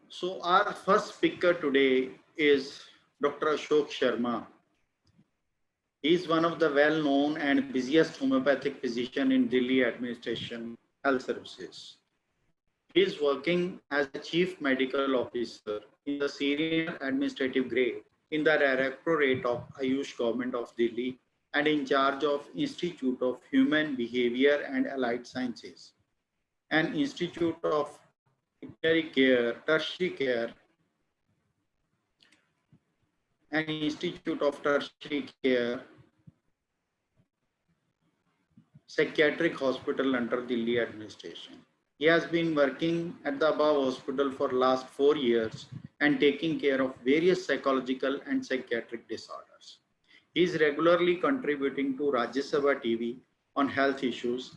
So our first speaker today is Dr. Ashok Sharma. He is one of the well-known and busiest homeopathic physician in Delhi Administration Health Services. He is working as a Chief Medical Officer in the Senior Administrative Grade in the Directorate of Ayush Government of Delhi and in charge of Institute of Human Behavior and Allied Sciences, an Institute of Tertiary Care, an Institute of Tertiary Care, Psychiatric Hospital under Delhi administration. He has been working at the above hospital for last 4 years and taking care of various psychological and psychiatric disorders. He is regularly contributing to Rajya Sabha TV on health issues.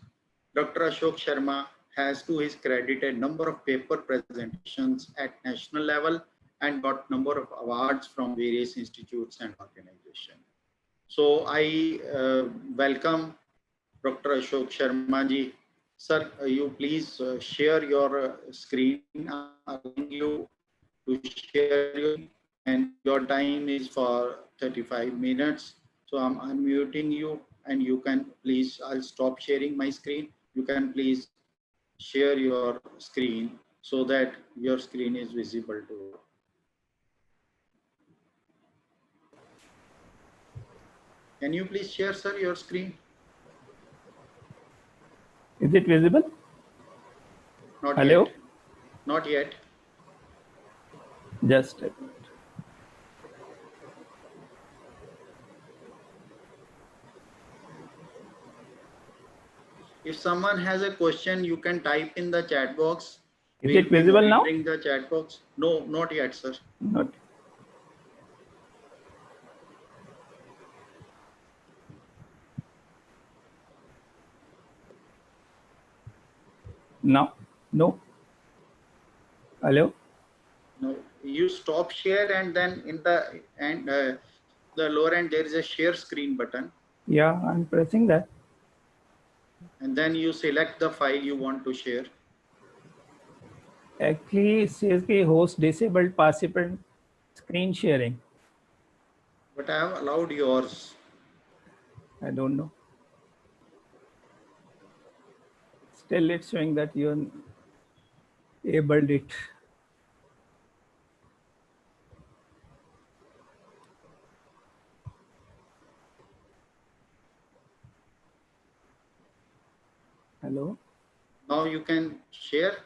Dr. Ashok Sharma has to his credit a number of paper presentations at national level and got number of awards from various institutes and organizations. So I welcome Dr. Ashok Sharma ji. Sir, you please share your screen. I'm allowing you to share your screen and your time is for 35 minutes. So I'm unmuting you and you can please, I'll stop sharing my screen. You can please share your screen so that your screen is visible to you. Can you please share, sir, your screen? Is it visible? Not Hello? yet. Not yet. Just a minute. If someone has a question, you can type in the chat box. Is it visible now? Bring the chat box. No, not yet, sir. Not. Now? No? Hello? No, you stop share and then in the the lower end there is a share screen button. Yeah, I'm pressing that. And then you select the file you want to share. Actually, it says the host disabled participant screen sharing. But I have allowed yours. I don't know. Still, it's showing that you enabled it. Hello? Now you can share.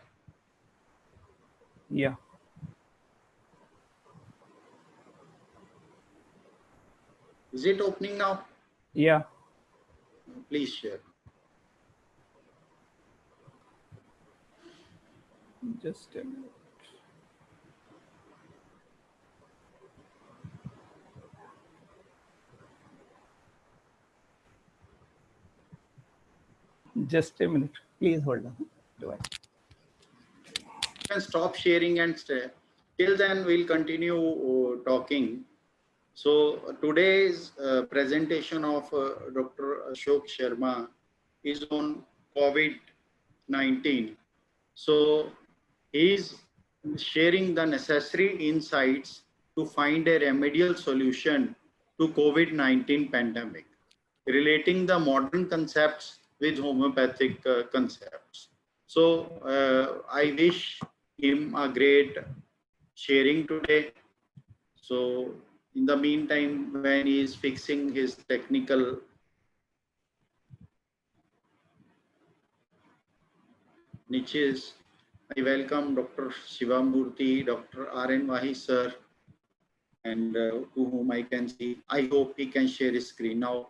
Yeah. Is it opening now? Yeah. Please share. Just a minute. Just a minute. Please hold on. You can stop sharing and stay. Till then, we'll continue talking. So today's presentation of Dr. Ashok Sharma is on COVID-19. So he is sharing the necessary insights to find a remedial solution to COVID-19 pandemic, relating the modern concepts with homeopathic concepts. So I wish him a great sharing today. So in the meantime, when he is fixing his technical niches, I welcome Dr. Shivamurthy, Dr. R.N. Vahi sir, and to whom I can see. I hope he can share his screen now.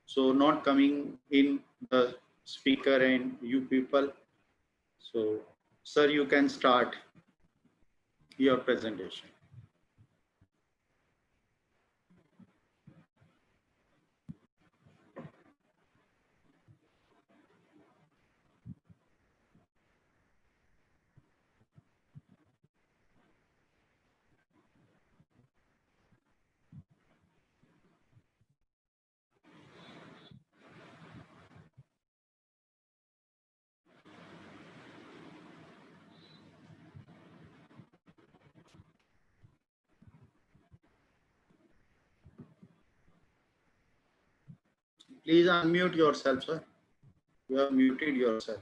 So not coming in the speaker and you people. So sir, you can start your presentation. Please unmute yourself, sir. You have muted yourself.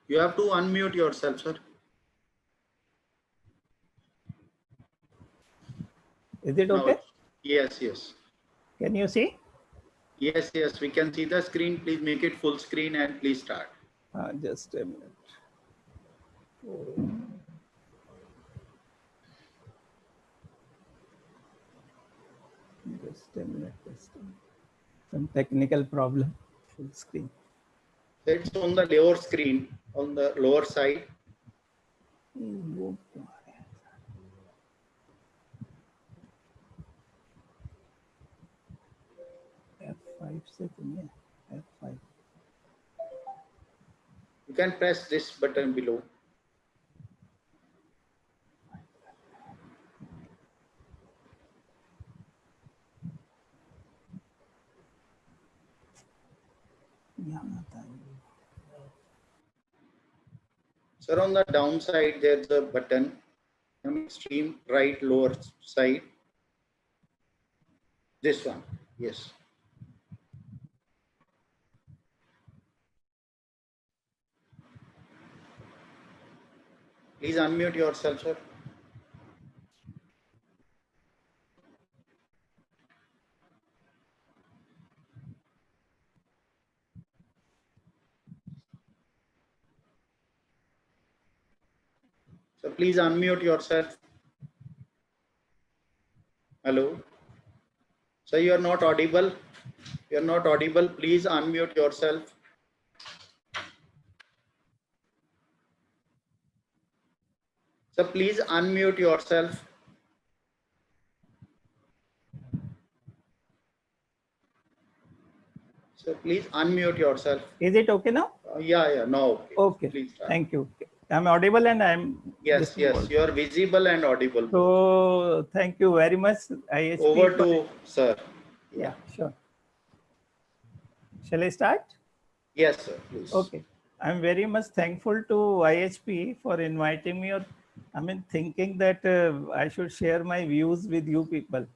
You have to unmute yourself, sir. Is it Now, okay? yes, yes. Can you see? Yes, yes, we can see the screen. Please make it full screen and please start. Just a minute. Just a minute. Some technical problem. Full screen. It's on the lower screen, on the lower side. F5 से तुम्हें F5. You can press this button below. Sir, on the downside, there's a button on extreme right lower side. This one, yes. Please unmute yourself, sir. So please unmute yourself. Hello. Sir, you are not audible. You are not audible. Please unmute yourself. So please unmute yourself. So please unmute yourself. Is it okay now? Yeah, no. Okay. Please start. Thank you. I'm audible and I'm. Yes, you are visible and audible. So thank you very much. IHP Over to sir. Yeah, sure. Shall I start? Yes, sir. Please. Okay. I'm very much thankful to IHP for inviting me, or thinking that I should share my views with you people.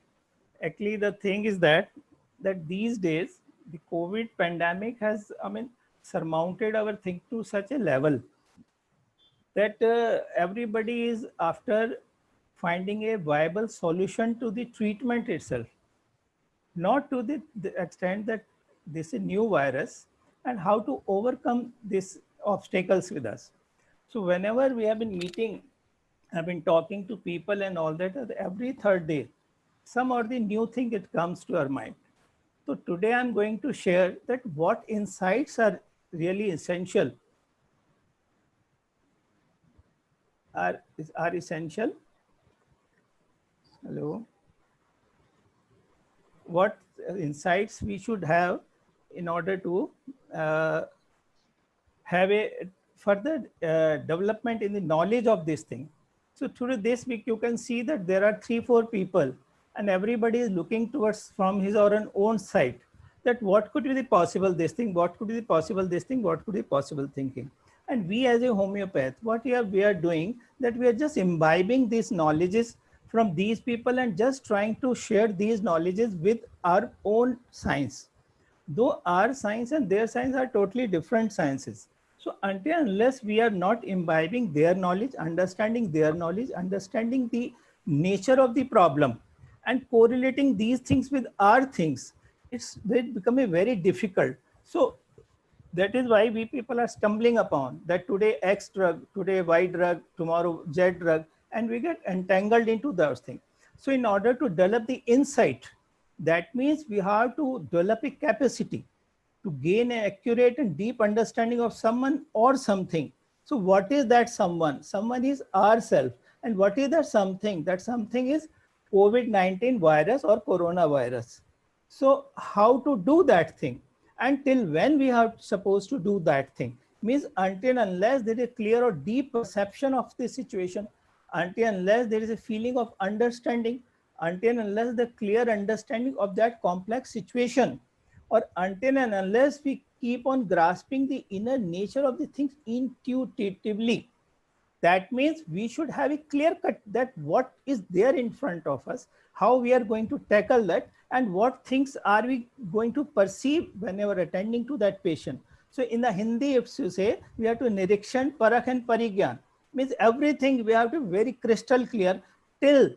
Actually, the thing is that these days the COVID pandemic has, surmounted our thing to such a level that everybody is after finding a viable solution to the treatment itself, not to the extent that this is a new virus and how to overcome these obstacles with us. So whenever we have been meeting, I've been talking to people and all that, every third day, some or the new thing it comes to our mind. So today I'm going to share that what insights are really essential, are essential. Hello. What insights we should have in order to have a further development in the knowledge of this thing. So through this week, you can see that there are 3-4 people and everybody is looking towards from his or her own side that what could be the possible this thing, what could be the possible this thing, what could be possible thinking. And we as a homeopath, what we are doing, that we are just imbibing these knowledges from these people and just trying to share these knowledges with our own science. Though our science and their science are totally different sciences. So until unless we are not imbibing their knowledge, understanding their knowledge, understanding the nature of the problem and correlating these things with our things, they become a very difficult. So that is why we people are stumbling upon that today X drug, today Y drug, tomorrow Z drug, and we get entangled into those things. So in order to develop the insight, that means we have to develop a capacity to gain an accurate and deep understanding of someone or something. So what is that someone? Someone is ourself. And what is that something? That something is COVID-19 virus or coronavirus. So how to do that thing? Until when we are supposed to do that thing? Means until unless there is a clear or deep perception of the situation, until unless there is a feeling of understanding, until unless the clear understanding of that complex situation, or until and unless we keep on grasping the inner nature of the things intuitively, that means we should have a clear cut that what is there in front of us, how we are going to tackle that, and what things are we going to perceive whenever attending to that patient. So in the Hindi, if you say, we have to nirikshan, parakh and parigyan, means everything we have to very crystal clear till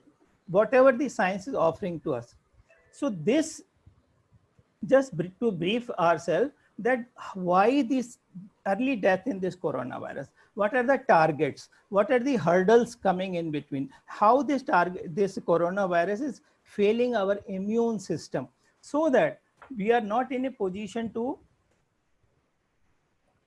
whatever the science is offering to us. So this, just to brief ourselves, that why this early death in this coronavirus, what are the targets, what are the hurdles coming in between, how this coronavirus is failing our immune system, so that we are not in a position to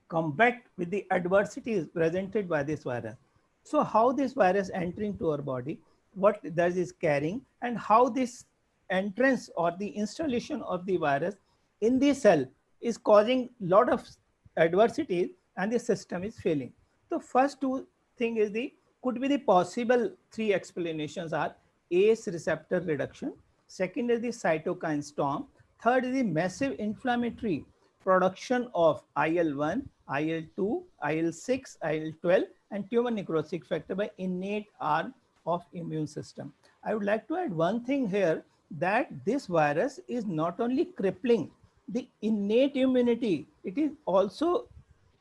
combat with the adversities presented by this virus. So how this virus entering to our body, what that is carrying, and how this entrance or the installation of the virus in the cell is causing lot of adversities and the system is failing. The first two thing is the, could be the possible three explanations are ACE receptor reduction, second is the cytokine storm, third is the massive inflammatory production of IL-1, IL-2, IL-6, IL-12, and tumor necrosis factor by innate arm of immune system. I would like to add one thing here, that this virus is not only crippling the innate immunity, it is also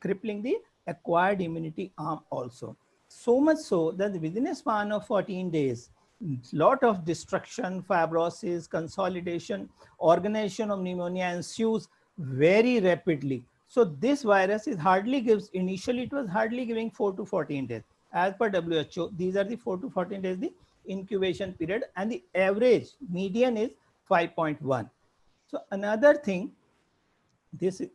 crippling the acquired immunity arm also. So much so that within a span of 14 days, lot of destruction, fibrosis, consolidation, organization of pneumonia ensues very rapidly. So this virus is hardly gives, initially it was hardly giving 4 to 14 days. As per WHO, these are the 4 to 14 days, the incubation period, and the average median is 5.1. So another thing, this is,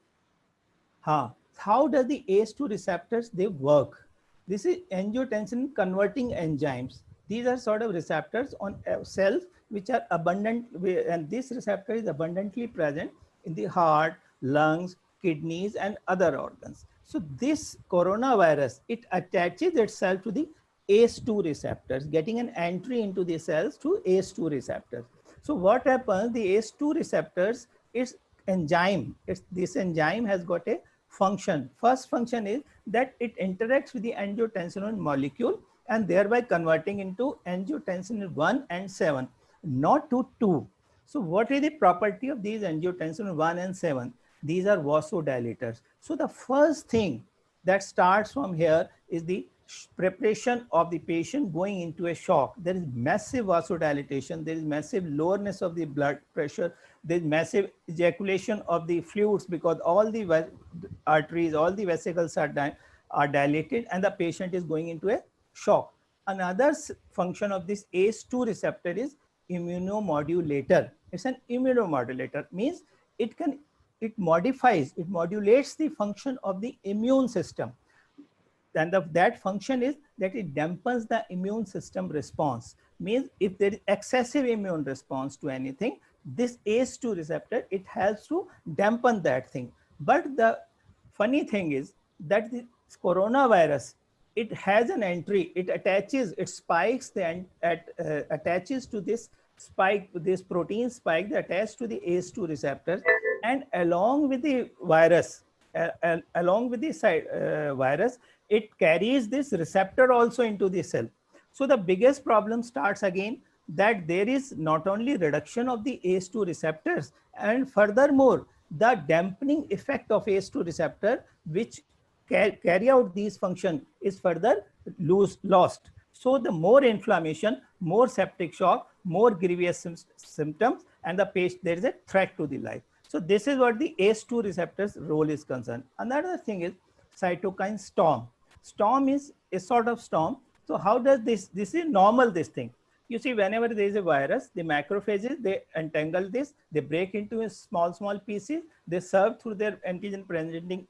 how does the ACE2 receptors, they work? This is angiotensin converting enzymes. These are sort of receptors on cells which are abundant, and this receptor is abundantly present in the heart, lungs, kidneys, and other organs. So this coronavirus, it attaches itself to the ACE2 receptors, getting an entry into the cells through ACE2 receptors. So what happens, the ACE2 receptors, its enzyme, this enzyme has got a function. First function is that it interacts with the angiotensin molecule and thereby converting into angiotensin 1 and 7, not to 2. So what is the property of these angiotensin 1 and 7? These are vasodilators. So the first thing that starts from here is the preparation of the patient going into a shock. There is massive vasodilatation, there is massive lowerness of the blood pressure, there is massive ejaculation of the fluids because all the arteries, all the vesicles are dilated and the patient is going into a shock. Another function of this ACE2 receptor is immunomodulator. It's an immunomodulator, means it modulates the function of the immune system. And that function is that it dampens the immune system response. Means if there is excessive immune response to anything, this ACE2 receptor, it helps to dampen that thing. But the funny thing is that the coronavirus, it has an entry, it attaches, it spikes, attaches to this spike, this protein spike that attaches to the ACE2 receptors, and along with the virus, virus, it carries this receptor also into the cell. So the biggest problem starts again, that there is not only reduction of the ACE2 receptors, and furthermore, the dampening effect of ACE2 receptor, which carry out these functions, is further lost. So the more inflammation, more septic shock, more grievous symptoms, and there is a threat to the life. So this is what the ACE2 receptors role is concerned. Another thing is cytokine storm. Storm is a sort of storm. So how does this is normal, this thing. You see, whenever there is a virus, the macrophages, they entangle this, they break into small pieces, they serve through their antigen presenting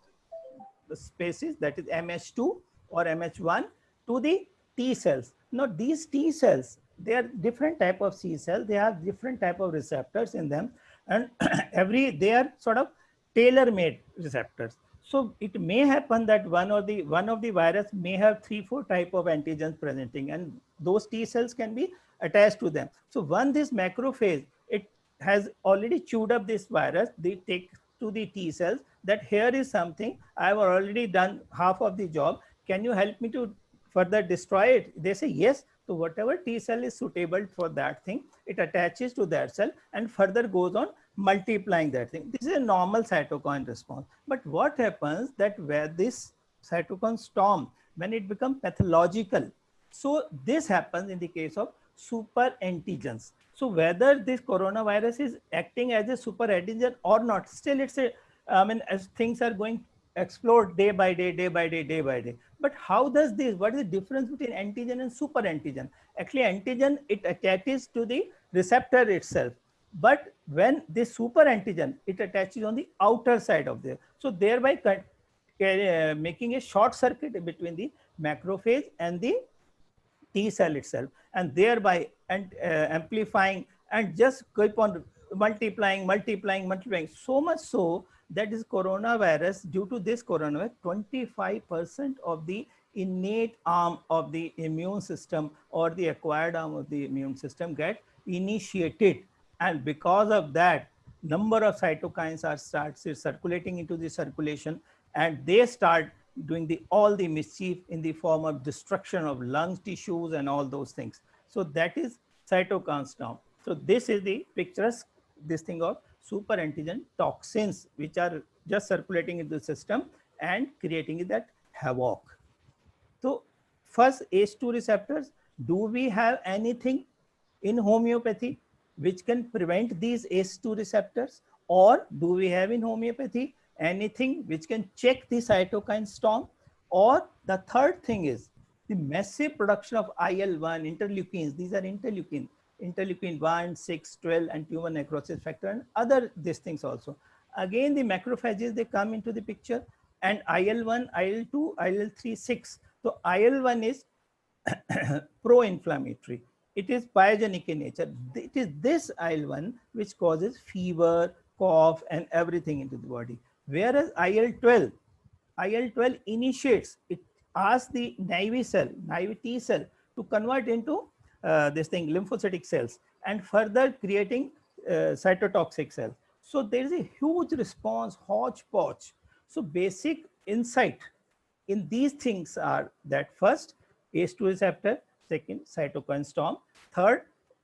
spaces, that is MH2 or MH1, to the T cells. Now these T cells, they are different type of C cells, they have different type of receptors in them, and they are sort of tailor-made receptors. So it may happen that one of the virus may have 3-4 type of antigens presenting, and those T cells can be attached to them. So when this macrophage, it has already chewed up this virus, they take to the T cells that here is something, I have already done half of the job, can you help me to further destroy it, they say yes. So whatever T cell is suitable for that thing, it attaches to that cell and further goes on multiplying that thing. This is a normal cytokine response. But what happens that where this cytokine storm, when it becomes pathological, so this happens in the case of super antigens. So whether this coronavirus is acting as a super antigen or not, still it's a, I mean, as things are going explode day by day, day by day, day by day. But how does this, what is the difference between antigen and super antigen? Actually, antigen, it attaches to the receptor itself. But when this super antigen, it attaches on the outer side of there. So thereby making a short circuit between the macrophage and the T cell itself, and thereby amplifying and just keep on multiplying, multiplying, multiplying. So much so that is coronavirus, due to this coronavirus, 25% of the innate arm of the immune system or the acquired arm of the immune system get initiated. And because of that, number of cytokines are starts circulating into the circulation, and they start doing all the mischief in the form of destruction of lung tissues and all those things. So that is cytokine storm. So this is the pictures, this thing of super antigen toxins, which are just circulating in the system and creating that havoc. So first, ACE2 receptors, do we have anything in homeopathy which can prevent these ACE2 receptors, or do we have in homeopathy anything which can check the cytokine storm? Or the third thing is the massive production of IL-1, interleukins. These are interleukin 1, 6, 12, and tumor necrosis factor, and other these things also. Again, the macrophages, they come into the picture, and IL-1, IL-2, IL-3, 6. So IL-1 is pro-inflammatory. It is pyogenic in nature. It is this IL-1 which causes fever, cough, and everything into the body. Whereas IL-12 initiates, it asks the naive T cell to convert into this thing, lymphocytic cells, and further creating cytotoxic cells. So there is a huge response, hodgepodge. So basic insight in these things are that first, ACE2 receptor, second, cytokine storm, third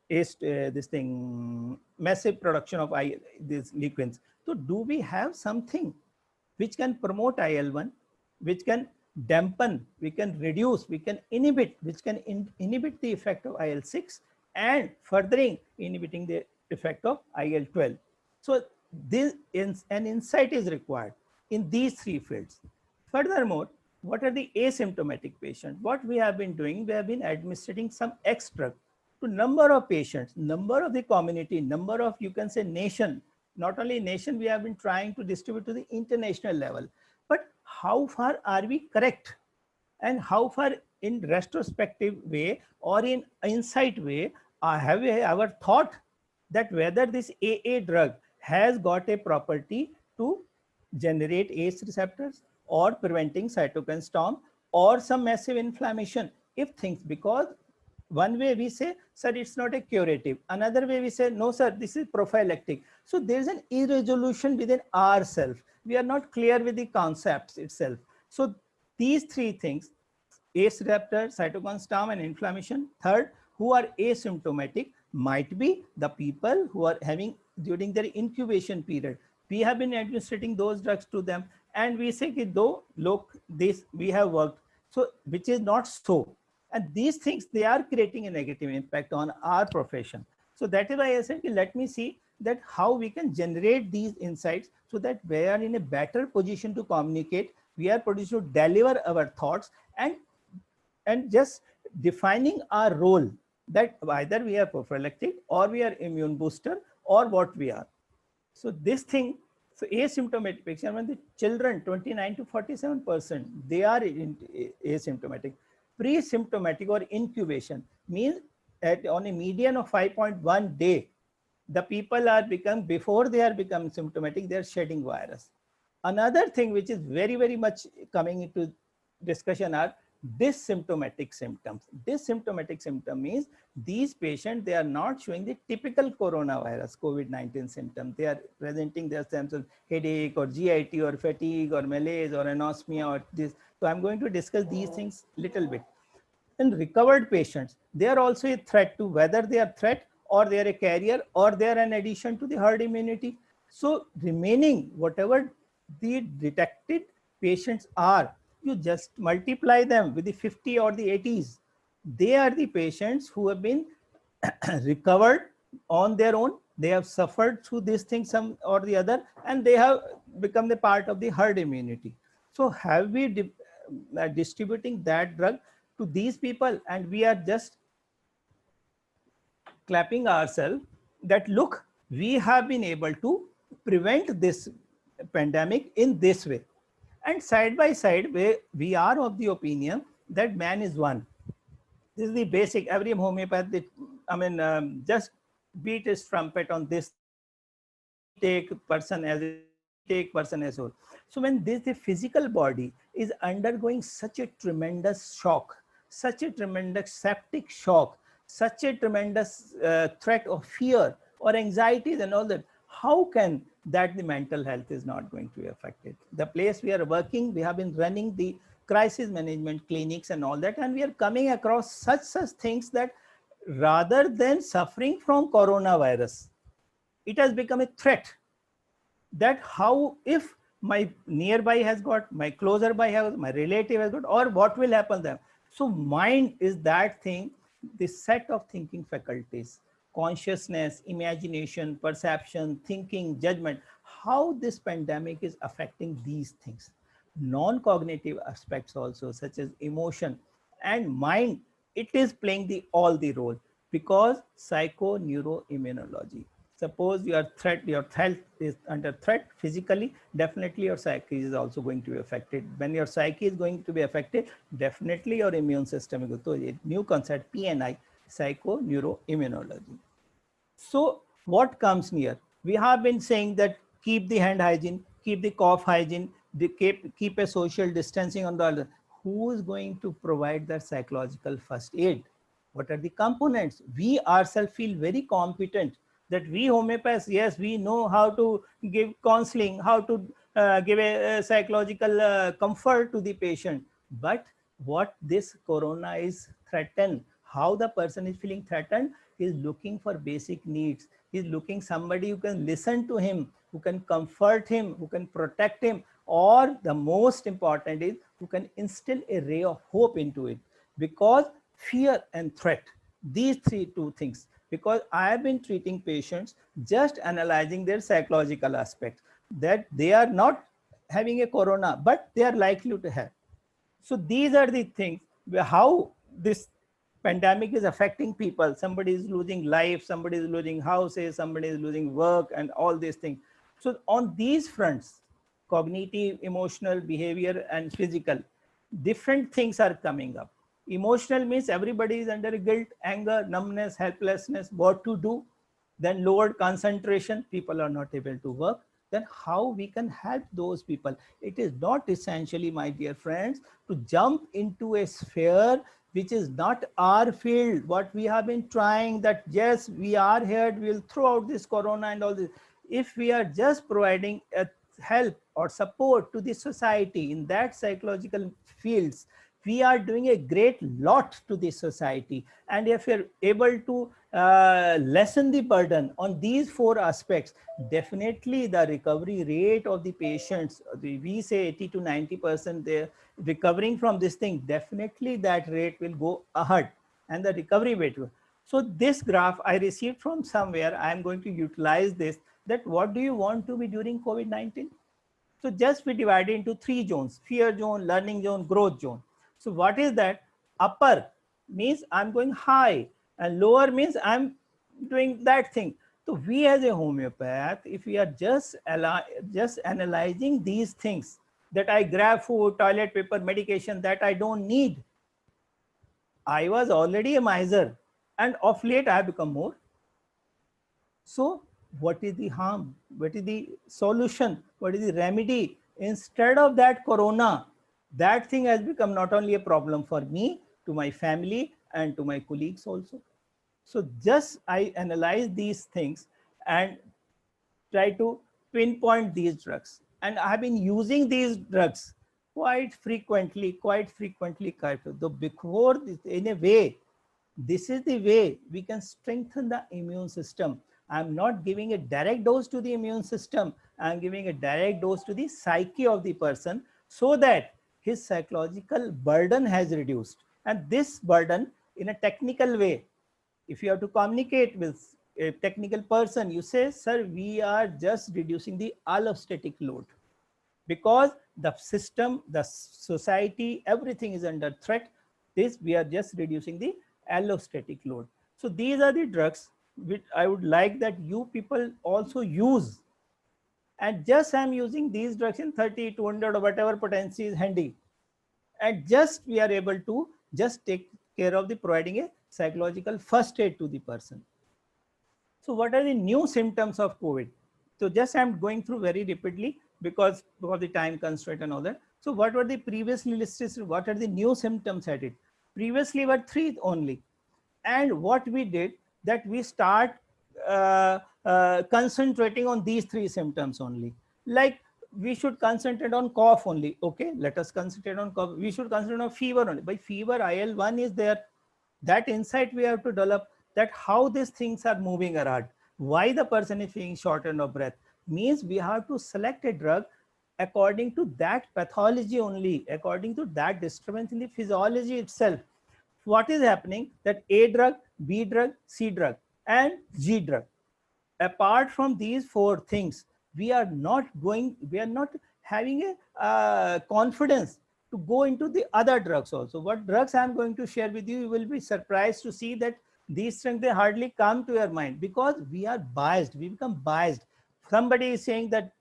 is this thing, massive production of these liquins. So do we have something which can promote IL-1, which can dampen, we can reduce, we can inhibit, which can inhibit the effect of IL-6 and furthering inhibiting the effect of IL-12. So this an insight is required in these three fields. Furthermore, what are the asymptomatic patients? What we have been doing, we have been administering some X drug to number of patients, number of the community, number of, you can say, nation. Not only nation, we have been trying to distribute to the international level. But how far are we correct? And how far in retrospective way or in insight way have we ever thought that whether this AA drug has got a property to generate ACE receptors or preventing cytokine storm or some massive inflammation? If things, because one way we say, sir, it's not a curative. Another way we say, no, sir, this is prophylactic. So there's an irresolution within ourselves. We are not clear with the concepts itself. So these three things, ACE receptor, cytokine storm, and inflammation. Third, who are asymptomatic might be the people who are having during their incubation period. We have been administering those drugs to them, and we say, though, look, this we have worked. So which is not so. And these things, they are creating a negative impact on our profession. So that is why I said, let me see that how we can generate these insights so that we are in a better position to communicate. We are positioned to deliver our thoughts and just defining our role, that either we are prophylactic or we are immune booster or what we are. So this thing, so asymptomatic patient, when the children 29 to 47%, they are asymptomatic. Pre-symptomatic or incubation means at on a median of 5.1 day, the people are before they are become symptomatic, they are shedding virus. Another thing which is very, very much coming into discussion are dysymptomatic symptoms. Dysymptomatic symptom means these patients, they are not showing the typical coronavirus COVID-19 symptom. They are presenting their symptoms, headache or GIT or fatigue or malaise or anosmia or this. So I'm going to discuss these things little bit. in recovered patients, they are also a threat to whether they are threat or they are a carrier or they are an addition to the herd immunity. So remaining whatever the detected patients are, you just multiply them with the 50 or the 80s. They are the patients who have been recovered on their own. They have suffered through this thing, some or the other, and they have become the part of the herd immunity. So have we distributing that drug to these people, and we are just clapping ourselves that look, we have been able to prevent this pandemic in this way. And side by side, we are of the opinion that man is one. This is the basic, every homeopath, just beat his trumpet on this. We take person as a take person as whole. So when this the physical body is undergoing such a tremendous shock, such a tremendous septic shock, such a tremendous threat of fear or anxieties and all that, how can that the mental health is not going to be affected? The place we are working, we have been running the crisis management clinics and all that, and we are coming across such things that rather than suffering from coronavirus, it has become a threat. That how, if my nearby has got, my closer by has, my relative has got, or what will happen then? So mind is that thing, the set of thinking faculties, consciousness, imagination, perception, thinking, judgment, how this pandemic is affecting these things. Non-cognitive aspects also, such as emotion and mind, it is playing all the role, because psychoneuroimmunology. Suppose your health is under threat physically, definitely your psyche is also going to be affected. When your psyche is going to be affected, definitely your immune system is going to. So a new concept, PNI, psychoneuroimmunology. So what comes near? We have been saying that keep the hand hygiene, keep the cough hygiene, keep a social distancing on the other. Who is going to provide that psychological first aid? What are the components? We ourselves feel very competent that we homeopaths, yes, we know how to give counseling, how to give a psychological comfort to the patient. But what this corona is threatened, how the person is feeling threatened, is looking for basic needs. He's looking somebody who can listen to him, who can comfort him, who can protect him, or the most important is who can instill a ray of hope into it. Because fear and threat, these two things, because I have been treating patients, just analyzing their psychological aspects, that they are not having a corona, but they are likely to have. So these are the things how this pandemic is affecting people. Somebody is losing life, somebody is losing houses, somebody is losing work, and all these things. So on these fronts, cognitive, emotional, behavior, and physical, different things are coming up. Emotional means everybody is under guilt, anger, numbness, helplessness, what to do. Then lowered concentration, people are not able to work. Then how we can help those people? It is not essentially, my dear friends, to jump into a sphere which is not our field. What we have been trying, that yes, we are here, we will throw out this corona and all this. If we are just providing a help or support to the society in that psychological fields, we are doing a great lot to the society. And if you're able to lessen the burden on these four aspects, definitely the recovery rate of the patients, we say 80 to 90%, they're recovering from this thing, definitely that rate will go ahead and the recovery rate will. So this graph I received from somewhere, I am going to utilize this, that what do you want to be during COVID-19? So just we divide it into three zones: fear zone, learning zone, growth zone. So what is that? Upper means I'm going high, and lower means I'm doing that thing. So we as a homeopath, if we are just analyzing these things, that I grab food, toilet paper, medication that I don't need. I was already a miser, and of late I have become more. So what is the harm? What is the solution? What is the remedy? Instead of that corona, that thing has become not only a problem for me, to my family, and to my colleagues also. So just I analyze these things and try to pinpoint these drugs. And I have been using these drugs quite frequently, Kaito. Though before this, in a way, this is the way we can strengthen the immune system. I'm not giving a direct dose to the immune system. I'm giving a direct dose to the psyche of the person so that his psychological burden has reduced. And this burden, in a technical way, if you have to communicate with a technical person, you say, sir, we are just reducing the allostatic load because the system, the society, everything is under threat. This we are just reducing the allostatic load. So these are the drugs which I would like that you people also use. And just I'm using these drugs in 30, 200 or whatever potency is handy. And just we are able to just take care of the providing a psychological first aid to the person. So what are the new symptoms of COVID? So just I'm going through very rapidly because of the time constraint and all that. So what were the previously listed? What are the new symptoms at it? Previously were 3 only. And what we did that we start concentrating on these 3 symptoms only. Like we should concentrate on cough only. Okay, let us concentrate on cough. We should concentrate on fever only. By fever, IL-1 is there. That insight we have to develop, that how these things are moving around, why the person is feeling shortened of breath, means we have to select a drug according to that pathology only, according to that disturbance in the physiology itself. What is happening that A drug, B drug, C drug and G drug, apart from these 4 things, we are not having a confidence to go into the other drugs also. What drugs I'm going to share with you, you will be surprised to see that these things, they hardly come to your mind because we are biased. We become biased. Somebody is saying that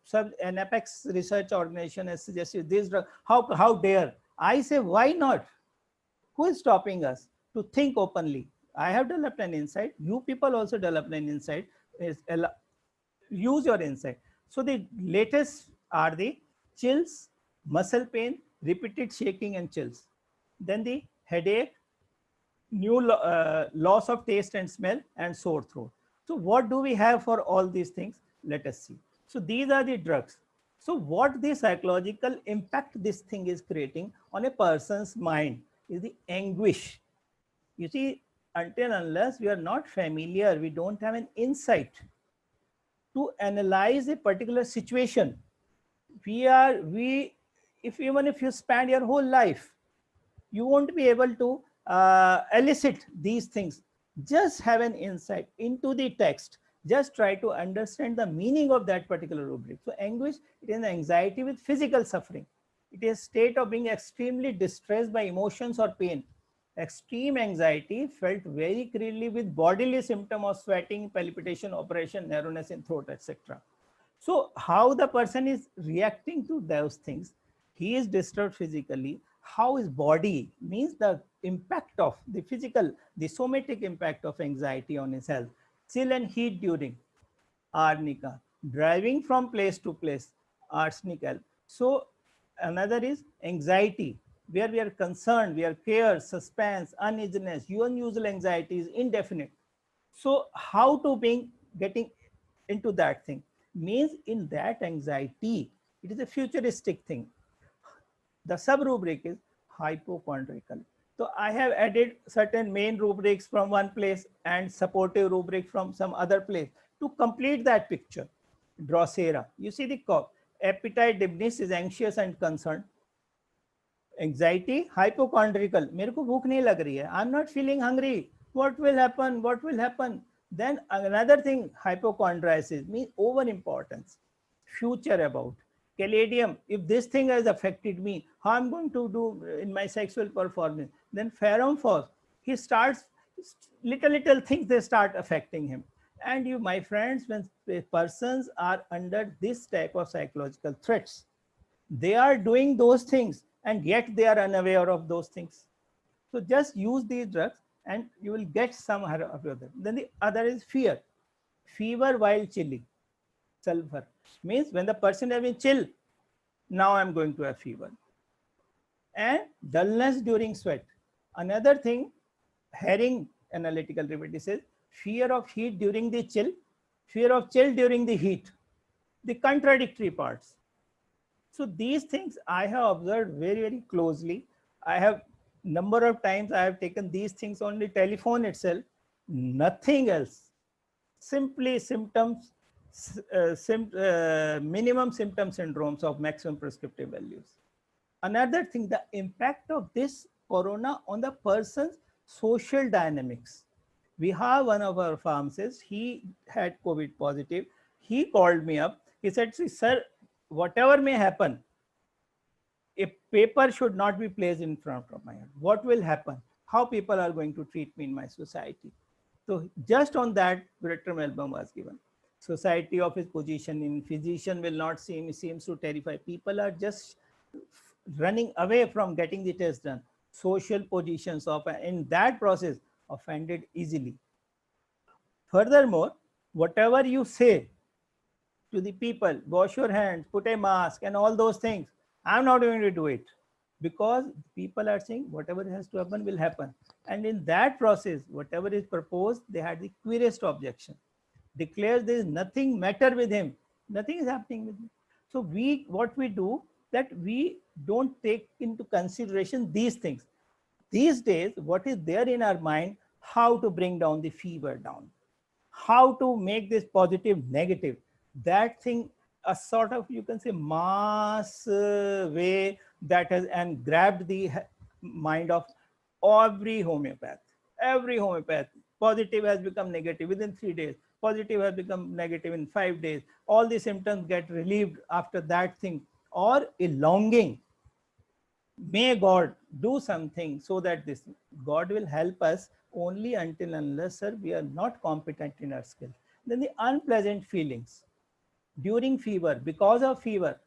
an Apex research organization has suggested this drug. How dare? I say, why not? Who is stopping us to think openly? I have developed an insight. You people also developed an insight. Use your insight. So the latest are the chills, muscle pain, repeated shaking and chills. Then the headache, new loss of taste and smell, and sore throat. So what do we have for all these things? Let us see. So these are the drugs. So what the psychological impact this thing is creating on a person's mind is the anguish. You see, until unless we are not familiar, we don't have an insight to analyze a particular situation. If even if you spend your whole life, you won't be able to elicit these things. Just have an insight into the text. Just try to understand the meaning of that particular rubric. So anguish, it is anxiety with physical suffering. It is a state of being extremely distressed by emotions or pain. Extreme anxiety felt very clearly with bodily symptom of sweating, palpitation, oppression, narrowness in throat, etc. So how the person is reacting to those things, he is disturbed physically. How his body, means the impact of the physical, the somatic impact of anxiety on his health. Chill and heat during arnica, driving from place to place, arsenical. So another is anxiety, where we are concerned, we are care, suspense, uneasiness, unusual anxiety is indefinite. So how to being getting into that thing, means in that anxiety, it is a futuristic thing. The sub rubric is hypochondriacal. So I have added certain main rubrics from one place and supportive rubric from some other place to complete that picture. Drosera, you see the cough. Appetite dimness is anxious and concerned. Anxiety, hypochondriacal, मेरे को भूख नहीं लग रही है, I'm not feeling hungry, what will happen. Then another thing, hypochondriasis means over importance, future about. Caladium, if this thing has affected me, how I'm going to do in my sexual performance. Then Pheromophos, he starts little things, they start affecting him. And you, my friends, when persons are under this type of psychological threats, they are doing those things and yet they are unaware of those things. So just use these drugs and you will get some of them. Then the other is fear. Fever while chilling. Sulfur means when the person having chill, now I'm going to have fever. And dullness during sweat. Another thing, Herring analytical remedy says fear of heat during the chill, fear of chill during the heat. The contradictory parts. So these things I have observed very, very closely. I have number of times I have taken these things on the telephone itself, nothing else. Simply symptoms, minimum symptom syndromes of maximum prescriptive values. Another thing, the impact of this corona on the person's social dynamics. We have one of our pharmacists, he had COVID positive. He called me up. He said, "See, sir, whatever may happen, a paper should not be placed in front of my head. What will happen? How people are going to treat me in my society?" So just on that, Britam album was given. Society of his position in physician will not see him, seems to terrify. People are just running away from getting the test done. Social positions of in that process offended easily. Furthermore, whatever you say to the people, wash your hands, put a mask, and all those things, I'm not going to do it, because people are saying whatever has to happen will happen. And in that process, whatever is proposed, they had the queerest objection. Declares there is nothing matter with him, nothing is happening with him. So what we do, that we don't take into consideration these things. These days, what is there in our mind, how to bring down the fever down, how to make this positive negative, that thing, a sort of, you can say, mass way that has and grabbed the mind of every homeopath. Every homeopath, positive has become negative within 3 days, positive has become negative in 5 days, all the symptoms get relieved after that thing. Or a longing, may God do something so that this, God will help us only until unless, sir, we are not competent in our skill. Then the unpleasant feelings during fever, because of fever,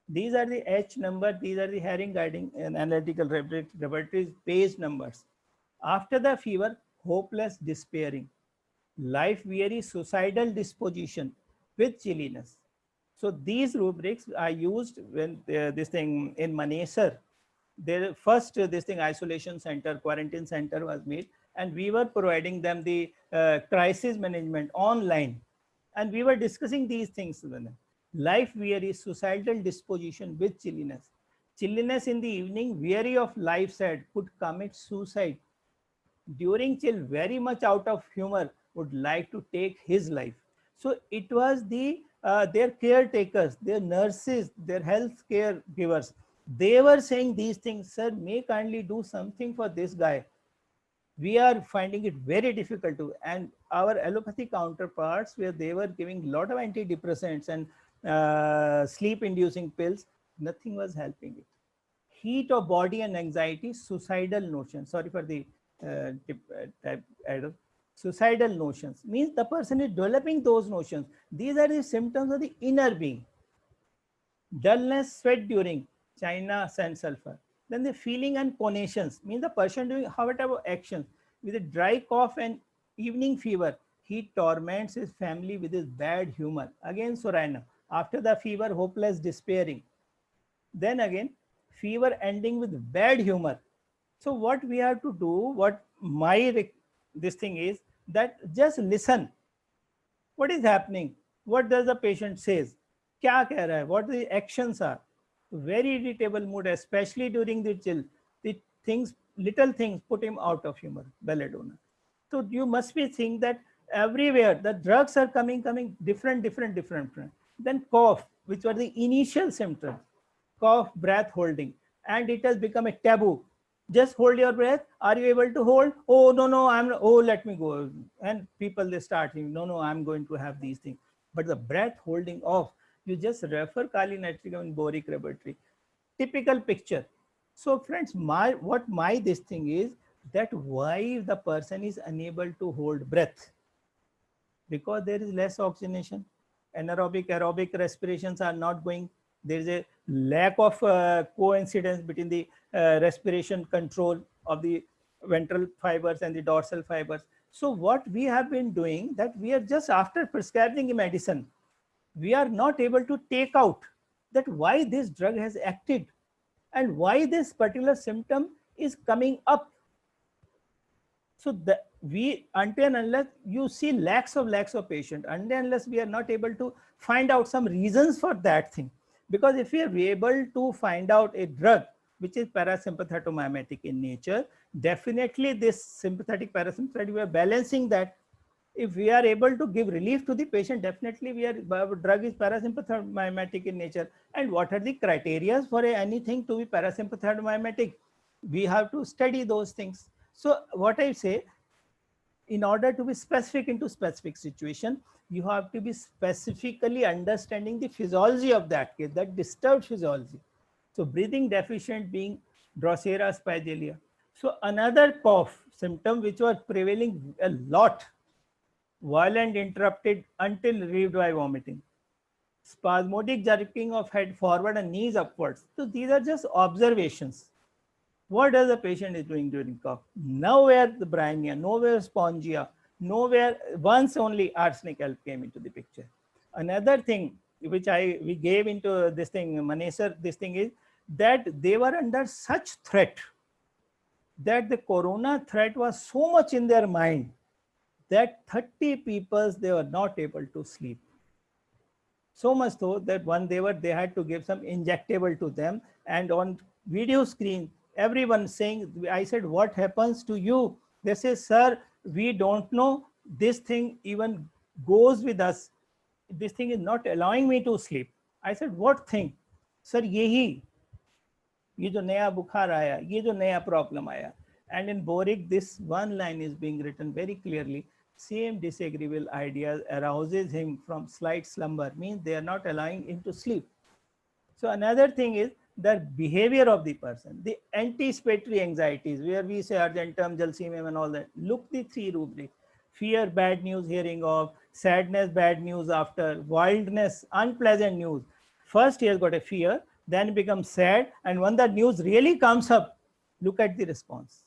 these are the H number, these are the Herring guiding and analytical laboratories page numbers. After the fever, hopeless, despairing, life weary, suicidal disposition with chilliness. So these rubrics I used when this thing in Manesar, their first this thing isolation center, quarantine center was made, and we were providing them the crisis management online, and we were discussing these things with them. Life weary, suicidal disposition with chilliness. Chilliness in the evening, weary of life said, could commit suicide. During chill, very much out of humor, would like to take his life. So it was the their caretakers, their nurses, their health care givers. They were saying these things, sir, may kindly do something for this guy. We are finding it very difficult to, and our allopathy counterparts, where they were giving a lot of antidepressants and sleep inducing pills, nothing was helping it. Heat of body and anxiety, suicidal notions, sorry for the type error, suicidal notions, means the person is developing those notions. These are the symptoms of the inner being. Dullness, sweat during, China sand sulfur. Then the feeling and conations, means the person doing whatever actions. With a dry cough and evening fever, he torments his family with his bad humor. Again, Sorina. After the fever, hopeless, despairing. Then again, fever ending with bad humor. So what we have to do, what my this thing is, that just listen. What is happening? What does the patient says? क्या कह रहा है? What the actions are? Very irritable mood, especially during the chill. The things, little things put him out of humor. Belladonna. So you must be seeing that everywhere the drugs are coming, different. Then cough, which were the initial symptoms. Cough, breath holding, and it has become a taboo. Just hold your breath. Are you able to hold? Oh no, let me go. And people, they start thinking, no, I'm going to have these things. But the breath holding off, you just refer Kali Nitricum and Boric laboratory. Typical picture. So friends, what my this thing is, that why the person is unable to hold breath, because there is less oxygenation. Anaerobic, aerobic respirations are not going. There is a lack of coincidence between the respiration control of the ventral fibers and the dorsal fibers. So what we have been doing, that we are just after prescribing a medicine, we are not able to take out that why this drug has acted and why this particular symptom is coming up. So we, until and unless you see lakhs of patients, until and unless we are not able to find out some reasons for that thing, Because if we are able to find out a drug which is parasympathetomimetic in nature, definitely this sympathetic parasympathetic, we are balancing that. If we are able to give relief to the patient, definitely our drug is parasympathetomimetic in nature. And what are the criteria for anything to be parasympathetomimetic? We have to study those things. So what I say, in order to be specific into specific situation, you have to be specifically understanding the physiology of that case, that disturbed physiology. So breathing deficient being Drosera spigelia. So another cough symptom which was prevailing a lot, violent interrupted until relieved by vomiting, spasmodic jerking of head forward and knees upwards. So these are just observations. What does the patient is doing during cough? Nowhere the bryonia, nowhere spongia, nowhere, once only arsenic help came into the picture. Another thing which we gave into this thing, Manesar, this thing is that they were under such threat, that the corona threat was so much in their mind that 30 people, they were not able to sleep. So much so that they had to give some injectable to them, and on video screen everyone saying, I said, what happens to you? They say, sir, we don't know, this thing even goes with us, this thing is not allowing me to sleep. I said, what thing? Sir, yehi, ये जो नया बुखार आया, ये जो नया problem आया. And in Boric, this one line is being written very clearly. Same disagreeable ideas arouses him from slight slumber, means they are not allowing him to sleep. So another thing is the behavior of the person, the anticipatory anxieties, where we say argentum, jalsemum and all that. Look the three rubrics: fear, bad news hearing of; sadness, bad news after; wildness, unpleasant news. First he has got a fear, then becomes sad, and when the news really comes up, look at the response.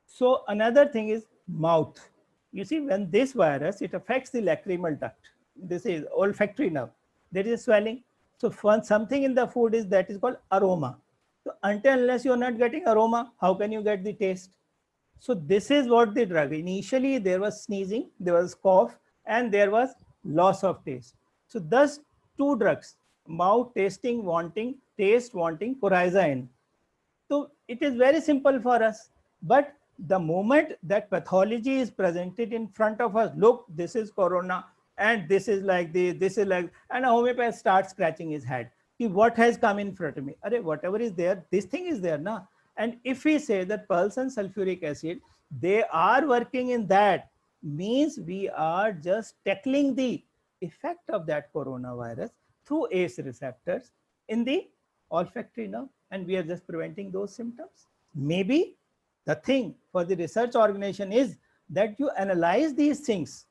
So another thing is mouth. You see, when this virus, it affects the lacrimal duct. This is olfactory nerve. There is a swelling. So something in the food is that is called aroma. So until unless you are not getting aroma, how can you get the taste? So this is what the drug. Initially, there was sneezing, there was cough, and there was loss of taste. So thus two drugs, mouth tasting, wanting, taste, wanting, coraizine. So it is very simple for us. But the moment that pathology is presented in front of us, look, this is corona, and this is like this is like, and a homeopath starts scratching his head. See what has come in front of me. Arey, whatever is there, this thing is there, na. And if we say that pulse and sulfuric acid, they are working in that, means we are just tackling the effect of that coronavirus through ACE receptors in the olfactory nerve, and we are just preventing those symptoms. Maybe the thing for the research organization is that you analyze these things,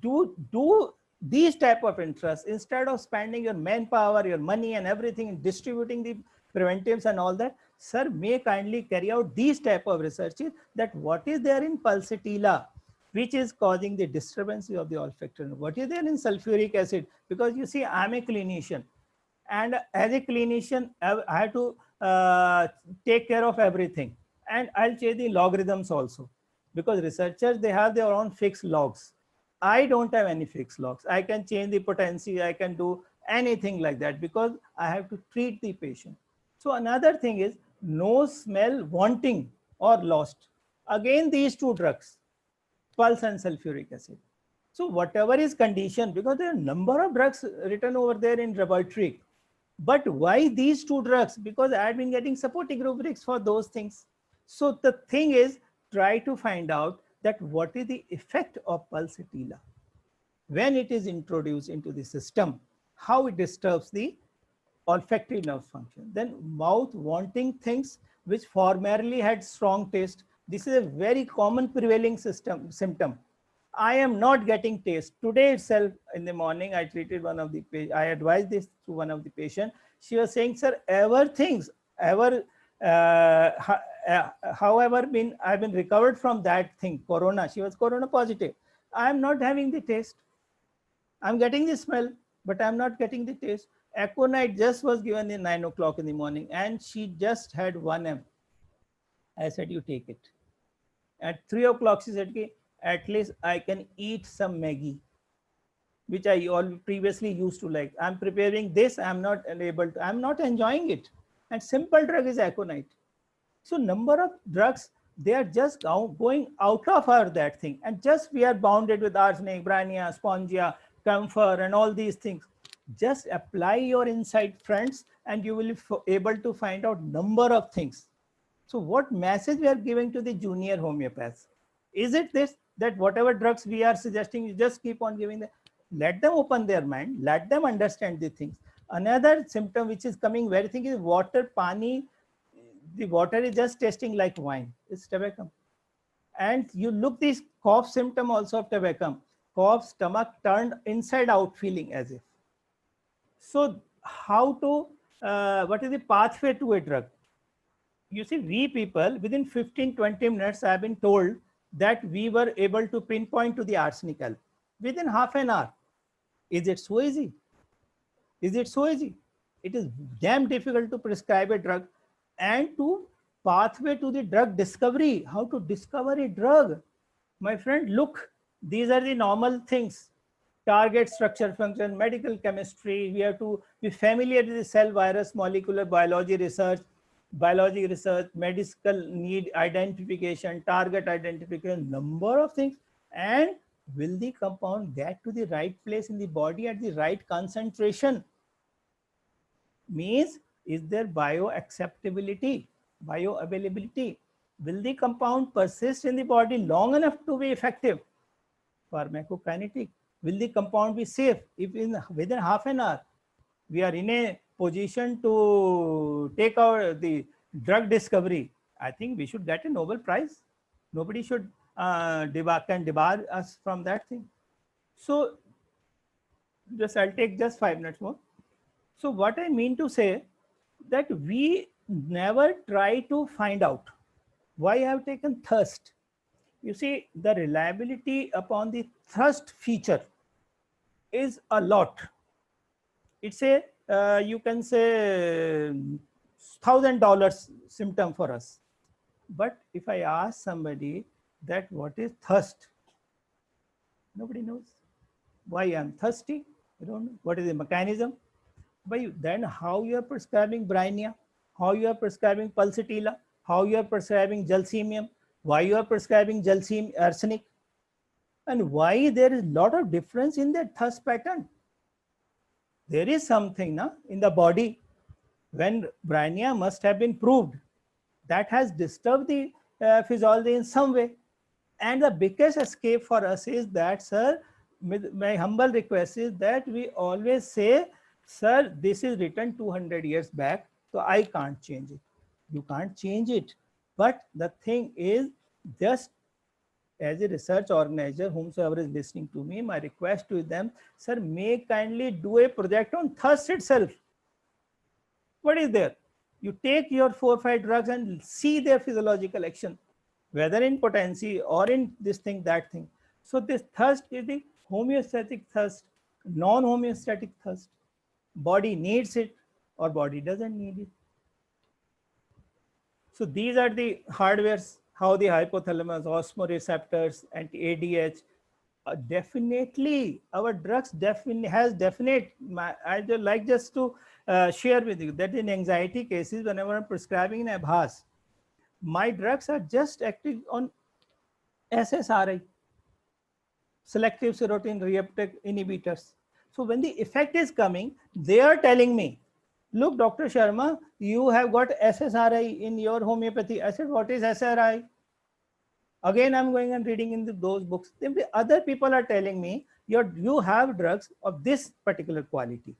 do these type of interests, instead of spending your manpower, your money and everything in distributing the preventives and all that. Sir, may kindly carry out these type of researches, that what is there in pulsatilla which is causing the disturbance of the olfactory nerve, what is there in sulfuric acid. Because you see, I'm a clinician, and as a clinician I have to take care of everything, and I'll change the logarithms also, because researchers, they have their own fixed logs. I don't have any fixed logs. I can change the potency, I can do anything like that, because I have to treat the patient. So another thing is no smell, wanting or lost. Again, these two drugs, pulse and sulfuric acid. So whatever is condition, because there are a number of drugs written over there in laboratory, but why these two drugs? Because I had been getting supporting rubrics for those things. So the thing is, try to find out that what is the effect of pulsatilla when it is introduced into the system, how it disturbs the olfactory nerve function. Then mouth wanting things which formerly had strong taste. This is a very common prevailing symptom. I am not getting taste. Today itself in the morning, I treated one of the I advised this to one of the patient. She was saying, sir, however I've been recovered from that thing, corona. She was corona positive. I am not having the taste. I'm getting the smell, but I'm not getting the taste. Aconite just was given in 9 o'clock in the morning, and she just had 1 m. I said, you take it. At 3 o'clock, she said, at least I can eat some Maggie. which I all previously used to like. I'm preparing this, I'm not able to, I'm not enjoying it. And simple drug is aconite. So number of drugs, they are just going out of our that thing. And just we are bounded with arsenic, brania, spongia, camphor and all these things. Just apply your insight, friends, and you will be able to find out number of things. So what message we are giving to the junior homeopaths? Is it this, that whatever drugs we are suggesting, you just keep on giving them? Let them open their mind, let them understand the things. Another symptom which is coming very thing is water, pani. The water is just tasting like wine. It's tobacco. And you look this cough symptom also of tobacco. Cough, stomach turned inside out feeling as if. So how to, what is the pathway to a drug? You see, we people within 15-20 minutes have been told that we were able to pinpoint to the arsenical within half an hour. Is it so easy? Is it so easy? It is damn difficult to prescribe a drug and to pathway to the drug discovery, how to discover a drug. My friend, look, these are the normal things. Target, structure, function, medical chemistry. We have to be familiar with the cell, virus, molecular biology research, medical need identification, target identification, number of things. And will the compound get to the right place in the body at the right concentration? Means, is there bioacceptability, bioavailability? Will the compound persist in the body long enough to be effective? Pharmacokinetic. Will the compound be safe if within half an hour we are in a position to take the drug discovery? I think we should get a Nobel Prize. Nobody should debar us from that thing. So I'll take just 5 minutes more. So what I mean to say, that we never try to find out why I have taken thirst. You see, the reliability upon the thirst feature is a lot. It's a, you can say, $1,000 symptom for us. But if I ask somebody that what is thirst, nobody knows. Why I'm thirsty, I don't know. What is the mechanism? But then how you are prescribing Brinia, how you are prescribing Pulsatilla, how you are prescribing Jalsemium, why you are prescribing arsenic, and why there is a lot of difference in that thirst pattern. There is something in the body when Brinia must have been proved that has disturbed the physiology in some way. And the biggest escape for us is that, sir, my humble request is that we always say, sir, this is written 200 years back, so I can't change it. You can't change it. But the thing is, just as a research organizer, whomsoever is listening to me, my request to them, sir, may kindly do a project on thirst itself. What is there? You take your 4 or 5 drugs and see their physiological action, whether in potency or in this thing, that thing. So this thirst is the homeostatic thirst, non-homeostatic thirst. Body needs it or body doesn't need it. So these are the hardwares, how the hypothalamus, osmoreceptors, anti-ADH, definitely our drugs definitely has definite. I just like just to share with you that in anxiety cases, whenever I'm prescribing an Abhas, my drugs are just acting on SSRI, selective serotonin reuptake inhibitors. So when the effect is coming, they are telling me, look, Dr. Sharma, you have got SSRI in your homeopathy. I said, what is SSRI? Again, I'm going and reading in those books. Then the other people are telling me, you have drugs of this particular quality.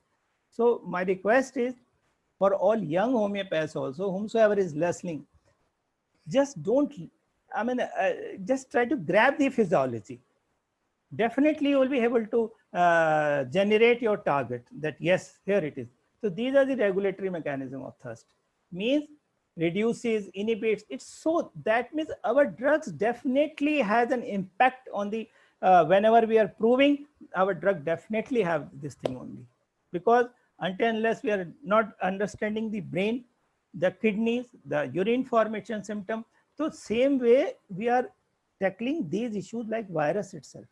So my request is for all young homeopaths also, whomsoever is listening, just don't, just try to grab the physiology. Definitely you will be able to generate your target that yes, here it is. So these are the regulatory mechanism of thirst. Means reduces, inhibits. It's so that means our drugs definitely has an impact on the whenever we are proving our drug definitely have this thing only, because until unless we are not understanding the brain, the kidneys, the urine formation symptom, so same way we are tackling these issues like virus itself.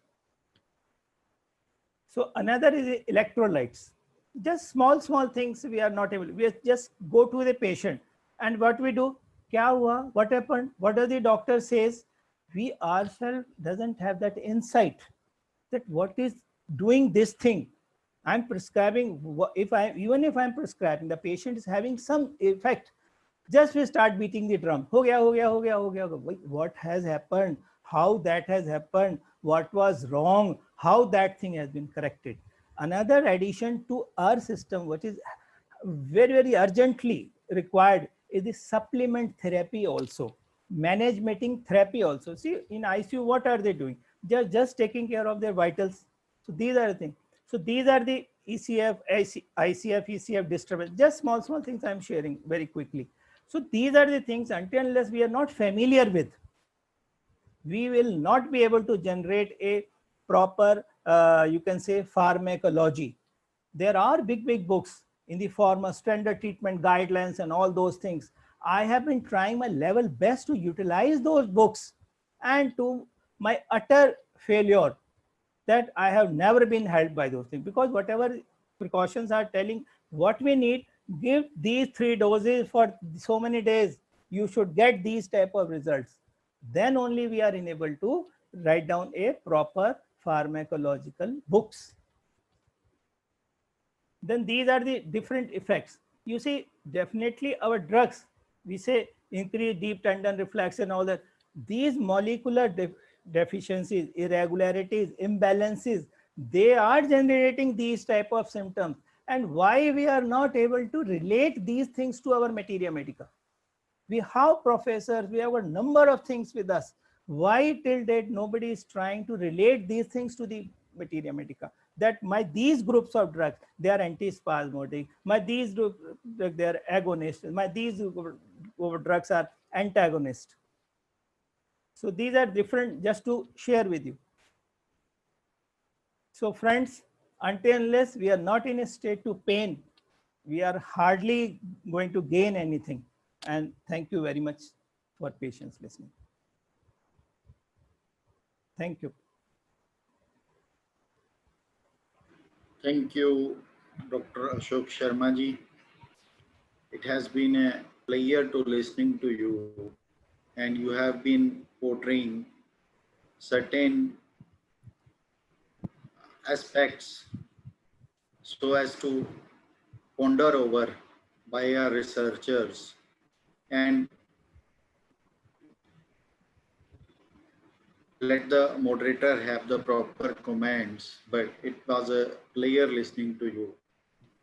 So another is electrolytes. Just small things we are not able. We just go to the patient, and what we do? Kya hua? What happened? What does the doctor says? We ourselves doesn't have that insight that what is doing this thing. I'm prescribing. If I even if I'm prescribing, the patient is having some effect. Just we start beating the drum. Ho gaya, ho gaya, ho gaya, ho gaya. What has happened? How that has happened? What was wrong? How that thing has been corrected? Another addition to our system, which is very urgently required, is the supplement therapy also. Management therapy also. See, in ICU, what are they doing? Just taking care of their vitals. So these are the things. So these are the ECF, ICF, ECF disturbance. Just small things I'm sharing very quickly. So these are the things, until unless we are not familiar with, we will not be able to generate a proper, you can say, pharmacology. There are big books in the form of standard treatment guidelines and all those things. I have been trying my level best to utilize those books, and to my utter failure, that I have never been helped by those things, because whatever precautions are telling what we need, give these 3 doses for so many days, you should get these type of results. Then only we are enabled to write down a proper pharmacological books. Then these are the different effects. You see, definitely our drugs, we say increase deep tendon reflex and all that. These molecular deficiencies, irregularities, imbalances, they are generating these type of symptoms. And why we are not able to relate these things to our materia medica? We have professors, we have a number of things with us. Why till date nobody is trying to relate these things to the materia medica? That these groups of drugs, they are antispasmodic, these they are agonists, these drugs are antagonists. So these are different, just to share with you. So friends, until unless we are not in a state to pain, we are hardly going to gain anything. And thank you very much for patience listening. Thank you. Thank you, Dr. Ashok Sharma ji. It has been a pleasure to listening to you, and you have been portraying certain aspects so as to ponder over by our researchers, and let the moderator have the proper comments, but it was a pleasure listening to you.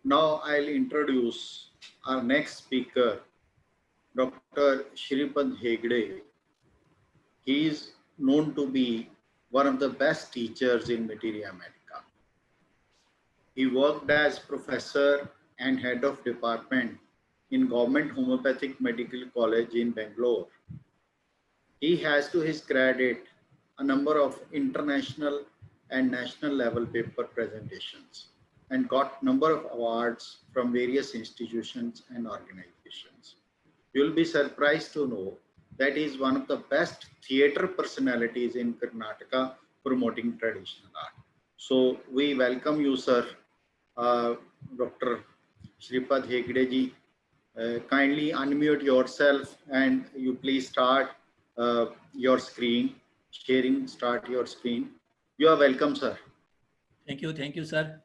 Now I'll introduce our next speaker, Dr. Shripad Hegde. He is known to be one of the best teachers in materia medica. He worked as professor and head of department in Government Homeopathic Medical College in Bangalore. He has to his credit a number of international and national level paper presentations and got number of awards from various institutions and organizations. You'll be surprised to know that he is one of the best theatre personalities in Karnataka promoting traditional art. So we welcome you, sir, Dr. Shripad Hegde ji. Kindly unmute yourself and you please start your screen. Sharing, start your screen. You are welcome, sir. Thank you, sir.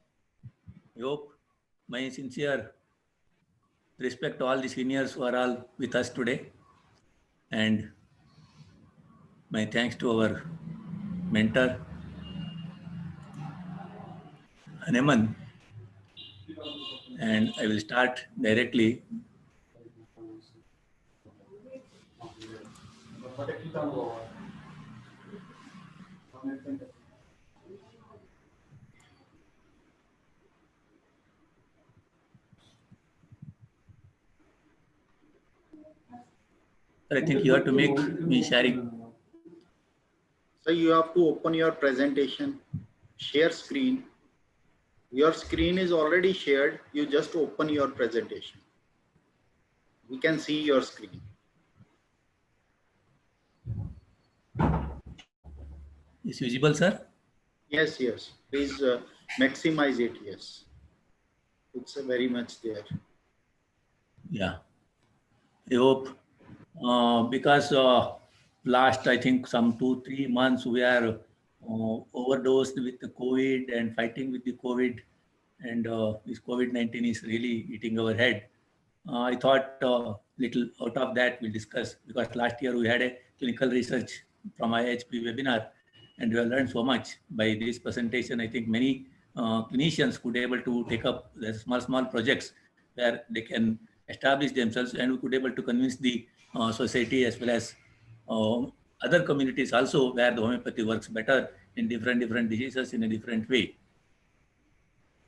I hope my sincere respect to all the seniors who are all with us today, and my thanks to our mentor, Haneman. And I will start directly. I think you have to make me sharing. So you have to open your presentation, share screen. Your screen is already shared. You just open your presentation. We can see your screen. Is visible, sir? Yes. Please maximize it. Yes, it's very much there. Yeah, I hope because last I think some 2-3 months we are overdosed with the COVID and fighting with the COVID, and this COVID-19 is really eating our head. I thought little out of that we'll discuss, because last year we had a clinical research from IHP webinar, and we have learned so much by this presentation. I think many clinicians could able to take up the small projects where they can establish themselves, and we could able to convince the society as well as uh, other communities also, where the homeopathy works better in different diseases in a different way.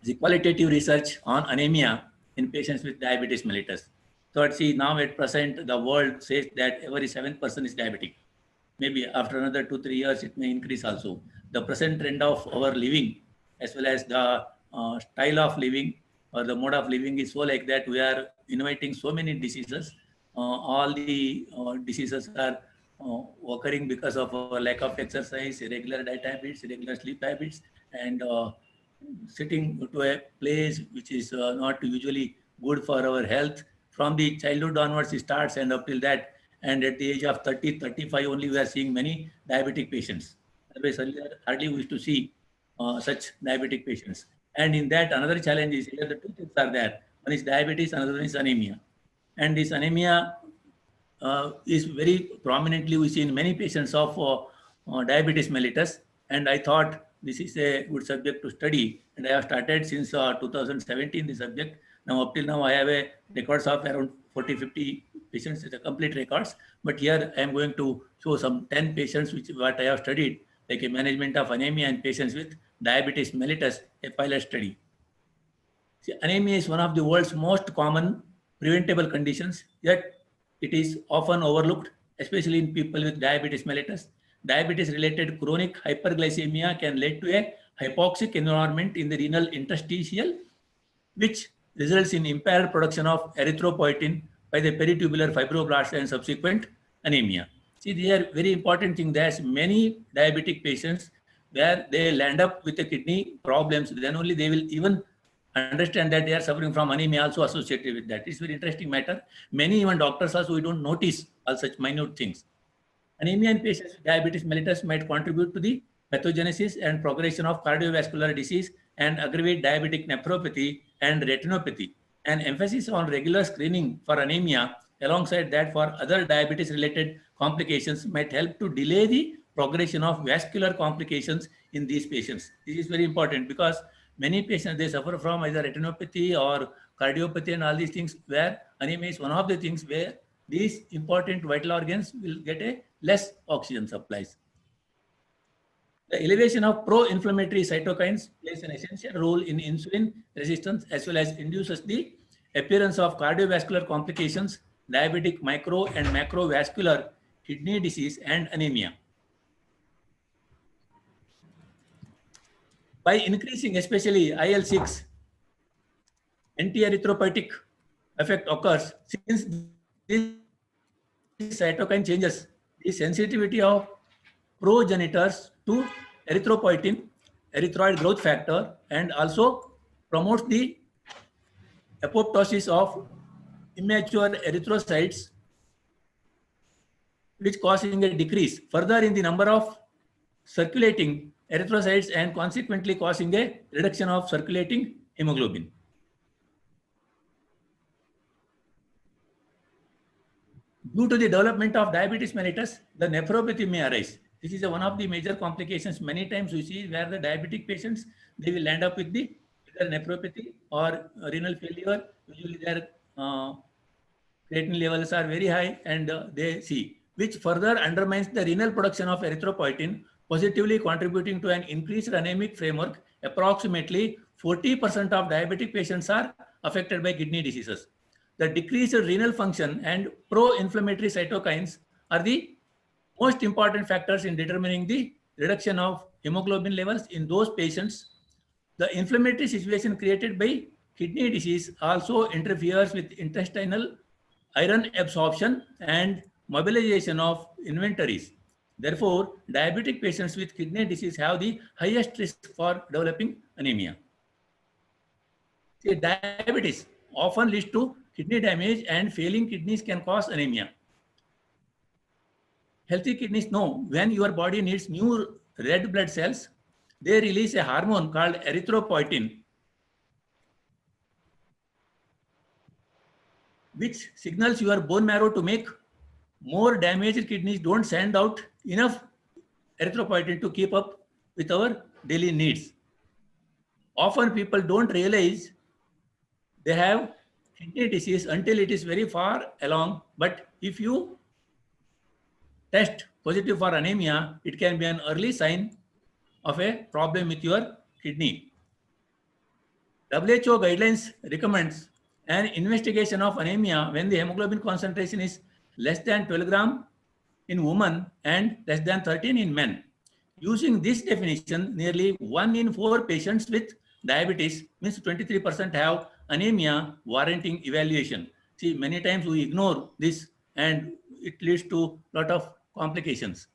The qualitative research on anemia in patients with diabetes mellitus. So let's see, now at present, the world says that every 7th person is diabetic. Maybe after another 2-3 years, it may increase also. The present trend of our living, as well as the style of living or the mode of living, is so like that we are inviting so many diseases. All the diseases are occurring because of our lack of exercise, irregular diet habits, irregular sleep habits, and sitting to a place which is not usually good for our health. From the childhood onwards it starts, and up till that, and at the age of 30, 35 only we are seeing many diabetic patients. Otherwise earlier hardly we used to see such diabetic patients. And in that, another challenge is here, the two things are there. One is diabetes, another one is anemia. And this anemia is very prominently we see in many patients of diabetes mellitus. And I thought this is a good subject to study, and I have started since 2017 the subject. Now up till now I have a records of around 40-50 patients, the complete records. But here I am going to show some 10 patients which what I have studied, like a management of anemia in patients with diabetes mellitus, a pilot study. See, anemia is one of the world's most common preventable conditions, yet it is often overlooked, especially in people with diabetes mellitus. Diabetes-related chronic hyperglycemia can lead to a hypoxic environment in the renal interstitial, which results in impaired production of erythropoietin by the peritubular fibroblasts and subsequent anemia. See, these are very important things. There's many diabetic patients where they land up with the kidney problems, then only they will even understand that they are suffering from anemia also associated with that. It's very interesting matter. Many even doctors also, we don't notice all such minute things. Anemia in patients with diabetes mellitus might contribute to the pathogenesis and progression of cardiovascular disease and aggravate diabetic nephropathy and retinopathy. An emphasis on regular screening for anemia alongside that for other diabetes related complications might help to delay the progression of vascular complications in these patients. This is very important because many patients, they suffer from either retinopathy or cardiopathy and all these things, where anemia is one of the things where these important vital organs will get a less oxygen supplies. The elevation of pro-inflammatory cytokines plays an essential role in insulin resistance, as well as induces the appearance of cardiovascular complications, diabetic micro and macrovascular kidney disease, and anemia. By increasing especially IL-6, anti-erythropoietic effect occurs since this cytokine changes the sensitivity of progenitors to erythropoietin, erythroid growth factor, and also promotes the apoptosis of immature erythrocytes, which causing a decrease further in the number of circulating erythrocytes and consequently causing a reduction of circulating hemoglobin. Due to the development of diabetes mellitus, the nephropathy may arise. This is one of the major complications. Many times we see where the diabetic patients, they will end up with the either nephropathy or renal failure. Usually their creatinine levels are very high, and they see, which further undermines the renal production of erythropoietin, positively contributing to an increased anemic framework. Approximately 40% of diabetic patients are affected by kidney diseases. The decreased renal function and pro-inflammatory cytokines are the most important factors in determining the reduction of hemoglobin levels in those patients. The inflammatory situation created by kidney disease also interferes with intestinal iron absorption and mobilization of inventories. Therefore, diabetic patients with kidney disease have the highest risk for developing anemia. See, diabetes often leads to kidney damage, and failing kidneys can cause anemia. Healthy kidneys know when your body needs new red blood cells, they release a hormone called erythropoietin, which signals your bone marrow to make more. Damaged kidneys don't send out enough erythropoietin to keep up with our daily needs. Often people don't realize they have kidney disease until it is very far along. But if you test positive for anemia, it can be an early sign of a problem with your kidney. WHO guidelines recommends an investigation of anemia when the hemoglobin concentration is less than 12 gram in women and less than 13 in men. Using this definition, nearly 1 in 4 patients with diabetes, means 23%, have anemia warranting evaluation. See, many times we ignore this and it leads to a lot of complications.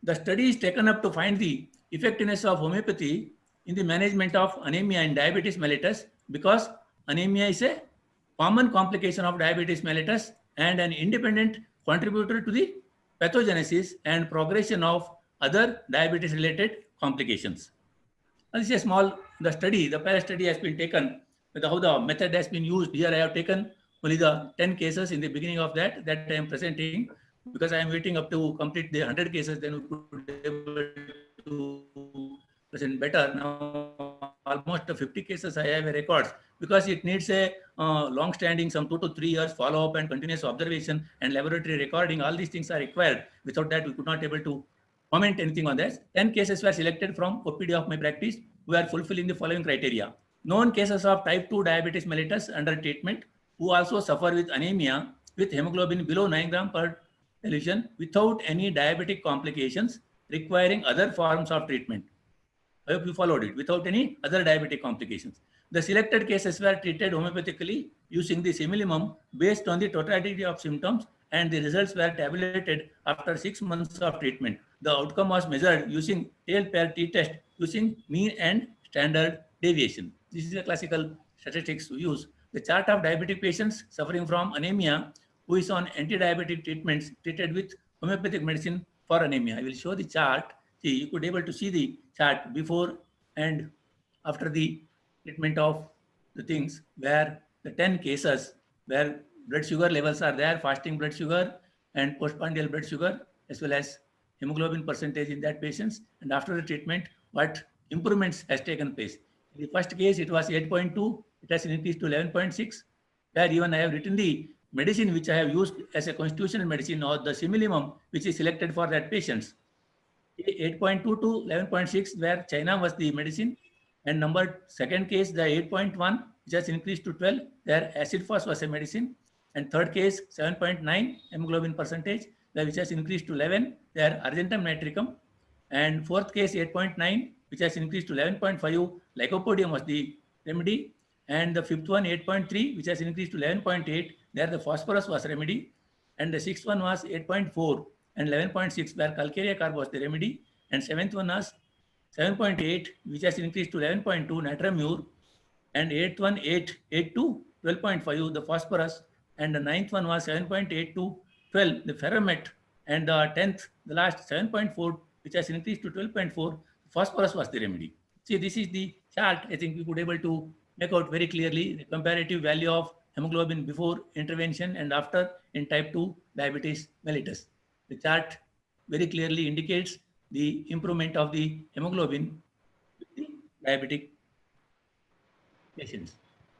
The study is taken up to find the effectiveness of homeopathy in the management of anemia in diabetes mellitus, because anemia is a common complication of diabetes mellitus and an independent contributor to the pathogenesis and progression of other diabetes related complications. Now, this is a small, the pilot study has been taken with how the method has been used. Here I have taken only the 10 cases in the beginning of that I am presenting, because I am waiting up to complete the 100 cases, then we could be able to present better. Now, almost 50 cases I have a records, because it needs a long-standing, some 2 to 3 years follow-up and continuous observation and laboratory recording. All these things are required. Without that, we could not able to comment anything on this. 10 cases were selected from OPD of my practice who are fulfilling the following criteria. Known cases of type 2 diabetes mellitus under treatment who also suffer with anemia with hemoglobin below 9 gram per deciliter without any diabetic complications requiring other forms of treatment. I hope you followed it. Without any other diabetic complications. The selected cases were treated homeopathically using the similimum based on the totality of symptoms, and the results were tabulated after 6 months of treatment. The outcome was measured using tail pair t-test using mean and standard deviation. This is a classical statistics we use. The chart of diabetic patients suffering from anemia who is on anti-diabetic treatments treated with homeopathic medicine for anemia. I will show the chart. See, you could able to see the chart before and after the treatment of the things, where the 10 cases where blood sugar levels are there, fasting blood sugar and postprandial blood sugar, as well as hemoglobin percentage in that patients, and after the treatment, what improvements has taken place. In the first case, it was 8.2, it has increased to 11.6, where even I have written the medicine which I have used as a constitutional medicine or the similimum which is selected for that patients. 8.2 to 11.6, where China was the medicine, and number second case, the 8.1, which has increased to 12, there acid phos was a medicine, and third case, 7.9 hemoglobin percentage, which has increased to 11, there argentum nitricum, and fourth case, 8.9, which has increased to 11.5, lycopodium was the remedy, and the fifth one, 8.3, which has increased to 11.8, there the phosphorus was remedy, and the sixth one was 8.4 and 11.6, where calcarea carb was the remedy, and seventh one was 7.8, which has increased to 11.2, nitramure, and eighth one, 8 to 12.5, the phosphorus, and the ninth one was 7.8 to 12, the ferromet, and the 10th, the last 7.4, which has increased to 12.4, phosphorus was the remedy. See, this is the chart. I think we could able to make out very clearly the comparative value of hemoglobin before intervention and after in type 2 diabetes mellitus. The chart very clearly indicates the improvement of the hemoglobin with the diabetic patients.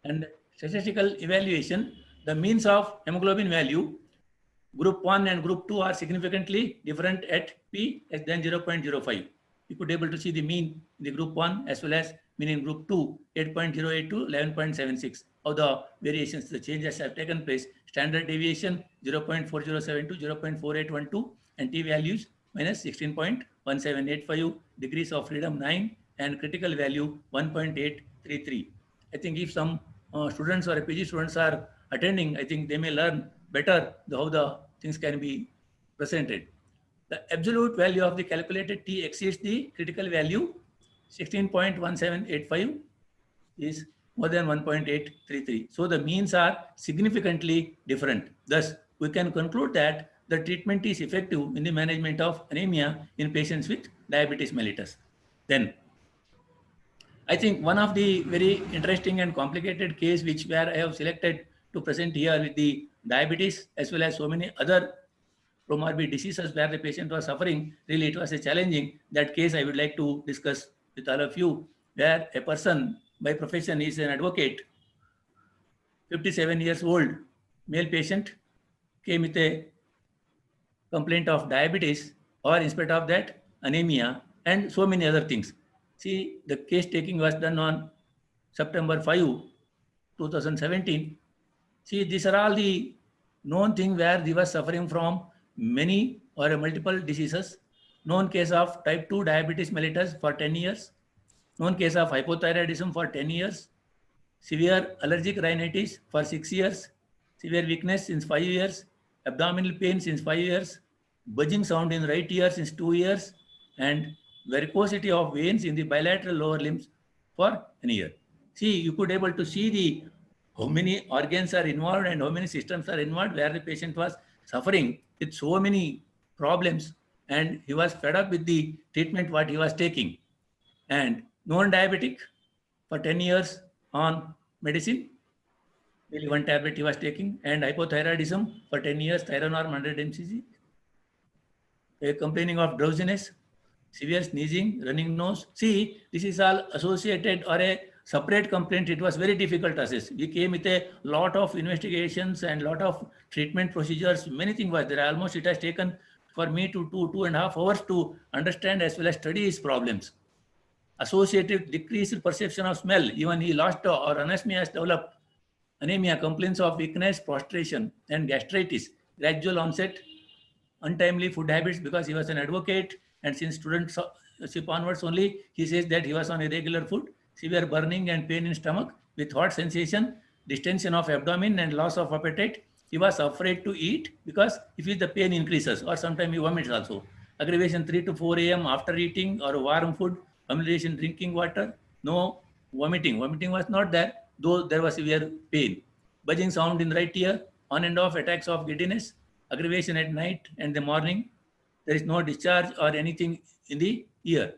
And statistical evaluation, the means of hemoglobin value, group 1 and group 2 are significantly different at P less than 0.05. You could able to see the mean in the group 1 as well as mean in group 2, 8.08 to 11.76. How the variations, the changes have taken place. Standard deviation 0.407 to 0.4812, and T values minus 16.1785, degrees of freedom 9, and critical value 1.833. I think if some students or PG students are attending, I think they may learn better how the things can be presented. the absolute value of the calculated T exceeds the critical value, 16.1785 is more than 1.833. So the means are significantly different. Thus, we can conclude that the treatment is effective in the management of anemia in patients with diabetes mellitus. Then, I think one of the very interesting and complicated case where I have selected to present here with the diabetes as well as so many other comorbid diseases where the patient was suffering, really it was a challenging. That case I would like to discuss with all of you, where a person by profession is an advocate, 57 years old, male patient, came with a complaint of diabetes or in spite of that anemia and so many other things. See, the case taking was done on September 5, 2017. See, these are all the known thing where he was suffering from many or multiple diseases. Known case of type 2 diabetes mellitus for 10 years. Known case of hypothyroidism for 10 years. Severe allergic rhinitis for 6 years. Severe weakness since 5 years. Abdominal pain since 5 years. Buzzing sound in right ear since 2 years. And varicosity of veins in the bilateral lower limbs for an year. See, you could able to see the how many organs are involved and how many systems are involved where the patient was suffering with so many problems, and he was fed up with the treatment what he was taking. And non-diabetic for 10 years on medicine, only one tablet he was taking, and hypothyroidism for 10 years, Thyronorm 100 mcg. Complaining of drowsiness, severe sneezing, running nose. See, this is all associated or a separate complaint. It was very difficult to assess. We came with a lot of investigations and lot of treatment procedures. Many things was there. Almost it has taken for me to 2.5 hours to understand as well as study his problems. Associated decreased perception of smell. Even he lost or anosmia has developed. Anemia, complaints of weakness, prostration, and gastritis. Gradual onset, untimely food habits because he was an advocate, and since studentship onwards only, he says that he was on irregular food. Severe burning and pain in stomach with hot sensation, distension of abdomen and loss of appetite. He was afraid to eat because if the pain increases or sometimes he vomits also. Aggravation 3 to 4 a.m. after eating or warm food, familiarization drinking water, no vomiting. Vomiting was not there, though there was severe pain. Buzzing sound in right ear, on and off attacks of giddiness, aggravation at night and the morning. There is no discharge or anything in the ear.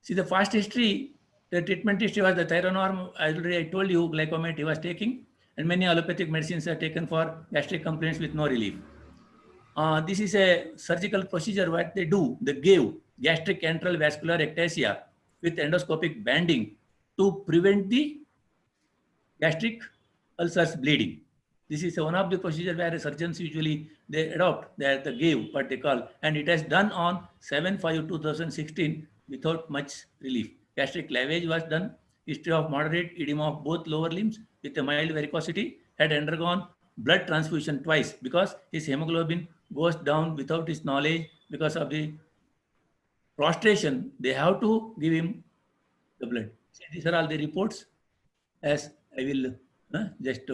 See, the past history, the treatment history was the Thyronorm, I told you, glycomate he was taking, and many allopathic medicines are taken for gastric complaints with no relief. This is a surgical procedure what they do. They give gastric antral vascular ectasia with endoscopic banding to prevent the gastric ulcers bleeding. This is one of the procedures where surgeons usually they adopt that the give what they call, and it has done on 7/5/2016 without much relief. Gastric lavage was done. History of moderate edema of both lower limbs with a mild varicosity. Had undergone blood transfusion twice because his hemoglobin goes down without his knowledge because of the prostration. They have to give him the blood. See, these are all the reports. As I will just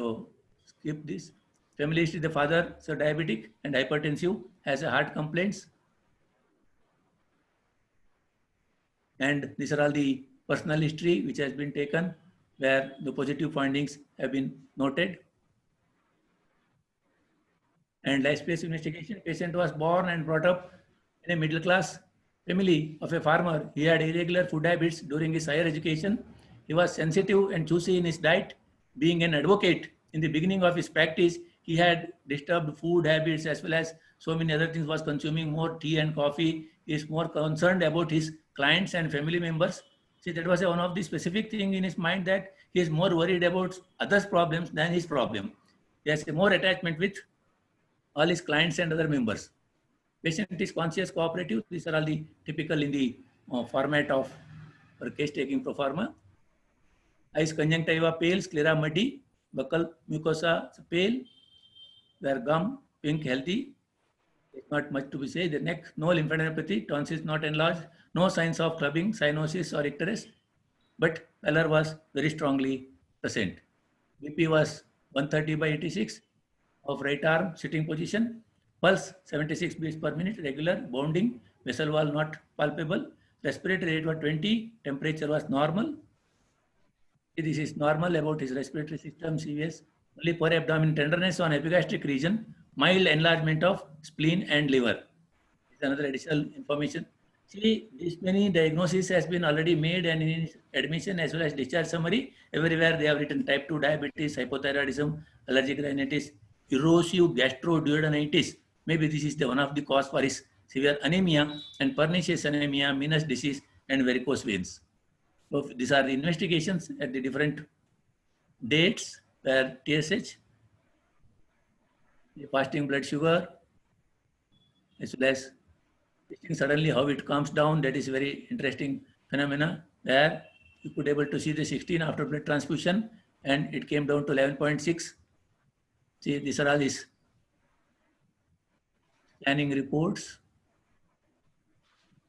skip this. Family history: the father is diabetic and hypertensive, has a heart complaints. And these are all the personal history which has been taken where the positive findings have been noted. And life space investigation: patient was born and brought up in a middle class family of a farmer. He had irregular food habits during his higher education. He was sensitive and choosy in his diet. Being an advocate in the beginning of his practice, he had disturbed food habits as well as so many other things, was consuming more tea and coffee. He is more concerned about his clients and family members. See, that was one of the specific thing in his mind, that he is more worried about others' problems than his problem. He has a more attachment with all his clients and other members. Patient is conscious, cooperative. These are all the typical in the format of case taking pro forma. Eyes conjunctiva pale, sclera muddy, buccal mucosa pale, where gum pink healthy. It's not much to be said. The neck, no lymphadenopathy, tonsils not enlarged, no signs of clubbing, cyanosis or icterus, but pallor was very strongly present. BP was 130/86 of right arm, sitting position. Pulse 76 beats per minute, regular, bounding, vessel wall not palpable, respiratory rate was 20, temperature was normal. This is normal about his respiratory system, CVS. Only for abdomen tenderness on epigastric region, mild enlargement of spleen and liver. This is another additional information. See, this many diagnosis has been already made, and in admission as well as discharge summary, everywhere they have written type 2 diabetes, hypothyroidism, allergic rhinitis, erosive gastroduodenitis. Maybe this is the one of the cause for his severe anemia and pernicious anemia, venous disease, and varicose veins. So these are the investigations at the different dates where TSH, the fasting blood sugar, as well as suddenly how it comes down. That is very interesting phenomena where you could able to see the 16 after blood transfusion and it came down to 11.6. See, these are all these scanning reports.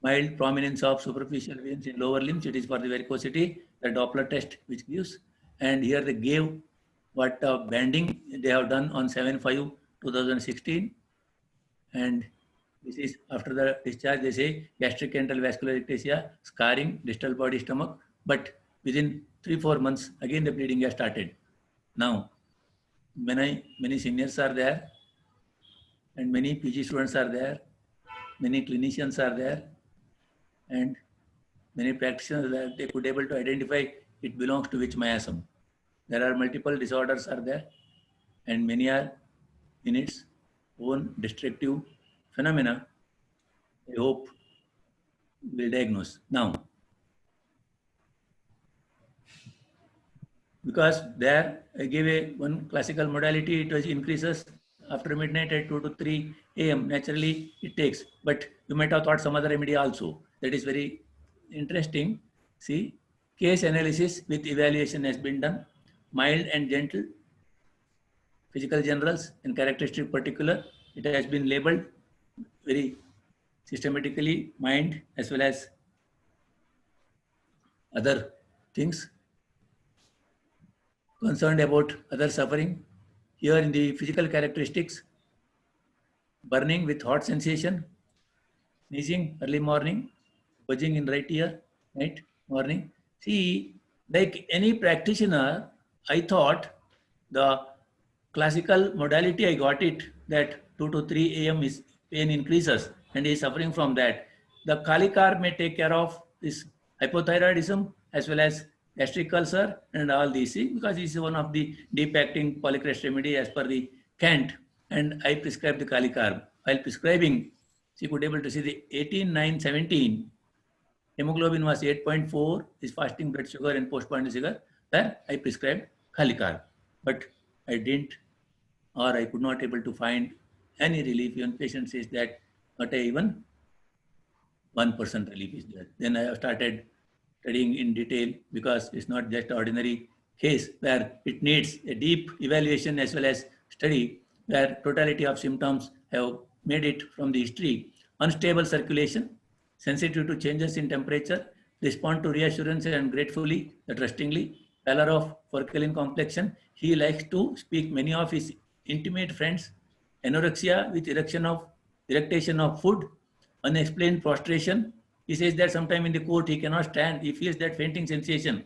Mild prominence of superficial veins in lower limbs. It is for the varicosity, the Doppler test which gives. And here they gave what banding they have done on 7/5/2016. And this is after the discharge, they say gastric antral vascular ectasia, scarring, distal body, stomach. But within 3-4 months, again the bleeding has started. Now, many seniors are there and many PG students are there, many clinicians are there, and many practitioners that they could able to identify it belongs to which miasm. There are multiple disorders are there, and many are in its own destructive phenomena. I hope we'll diagnose now. Because there I gave one classical modality, it was increases after midnight at 2 to 3 a.m. Naturally it takes, but you might have thought some other remedy also. That is very interesting. See, case analysis with evaluation has been done, mild and gentle, physical generals and characteristic particular. It has been labeled very systematically, mind as well as other things. Concerned about other suffering. Here in the physical characteristics, burning with hot sensation, sneezing early morning, buzzing in right ear, night, morning. See, like any practitioner, I thought the classical modality, I got it that 2 to 3 a.m. is pain increases and he is suffering from that. The Kalikar may take care of this hypothyroidism as well as gastric ulcer and all these, because this is one of the deep acting polycrest remedy as per the Kant, and I prescribed the Kalicarb. While prescribing, she could able to see the 18/9/17, hemoglobin was 8.4, his fasting blood sugar and postprandial sugar, where I prescribed Kalicarb. But I didn't, or I could not able to find any relief. Even patient says that not even 1% relief is there. Then I have started studying in detail, because it's not just ordinary case where it needs a deep evaluation as well as study, where totality of symptoms have made it from the history. Unstable circulation, sensitive to changes in temperature, respond to reassurance and gratefully, trustingly, pallor of furcalin complexion. He likes to speak many of his intimate friends, anorexia with erection of food, unexplained prostration. He says that sometime in the court he cannot stand. He feels that fainting sensation,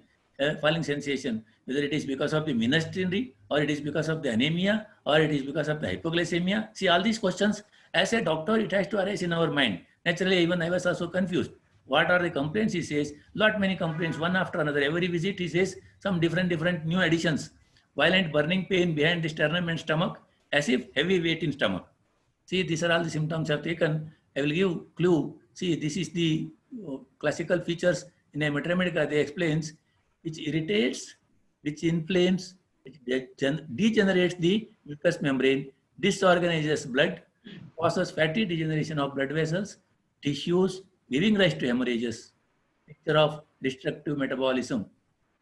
falling sensation, whether it is because of the minestrine or it is because of the anemia or it is because of the hypoglycemia. See, all these questions, as a doctor, it has to arise in our mind. Naturally, even I was also confused. What are the complaints? He says, lot many complaints, one after another. Every visit, he says, some different new additions. Violent burning pain behind the sternum and stomach, as if heavy weight in stomach. See, these are all the symptoms I have taken. I will give clue. See, this is the classical features in a Metromedica. They explains which irritates, which inflames, which degenerates the mucous membrane, disorganizes blood, causes fatty degeneration of blood vessels, tissues, giving rise to hemorrhages. Picture of destructive metabolism.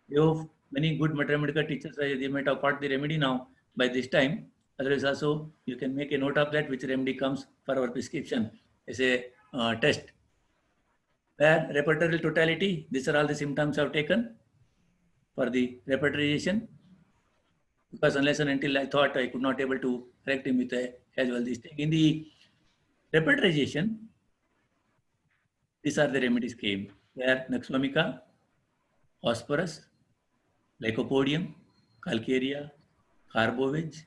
You have many good Metromedica teachers. They might have got the remedy now by this time. Otherwise, also you can make a note of that, which remedy comes for our prescription as a test. Where repertorial totality, these are all the symptoms I've taken for the repertoriation, because unless and until I thought I could not able to correct him with a casual this thing. In the Repertorization, these are the remedies came, where Nux-vomica, phosphorus, lycopodium, calcarea, carbovage,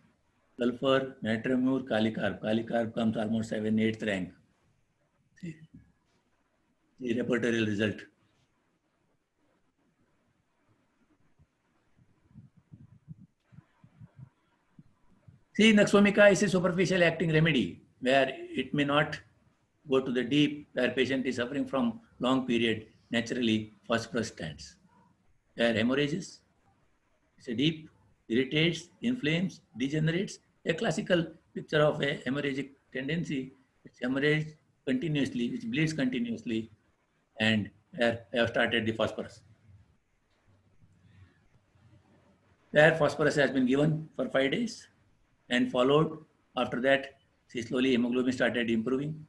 sulfur, natramur, calicarb. Calicarb comes almost 7th, 8th rank. See, the repertorial result. See, Nux-vomica is a superficial acting remedy where it may not go to the deep, where patient is suffering from long period. Naturally, phosphorus stands. Where hemorrhages, it's a deep, irritates, inflames, degenerates. A classical picture of a hemorrhagic tendency, which hemorrhage continuously, which bleeds continuously, and where I have started the phosphorus. Where phosphorus has been given for 5 days and followed after that, see slowly hemoglobin started improving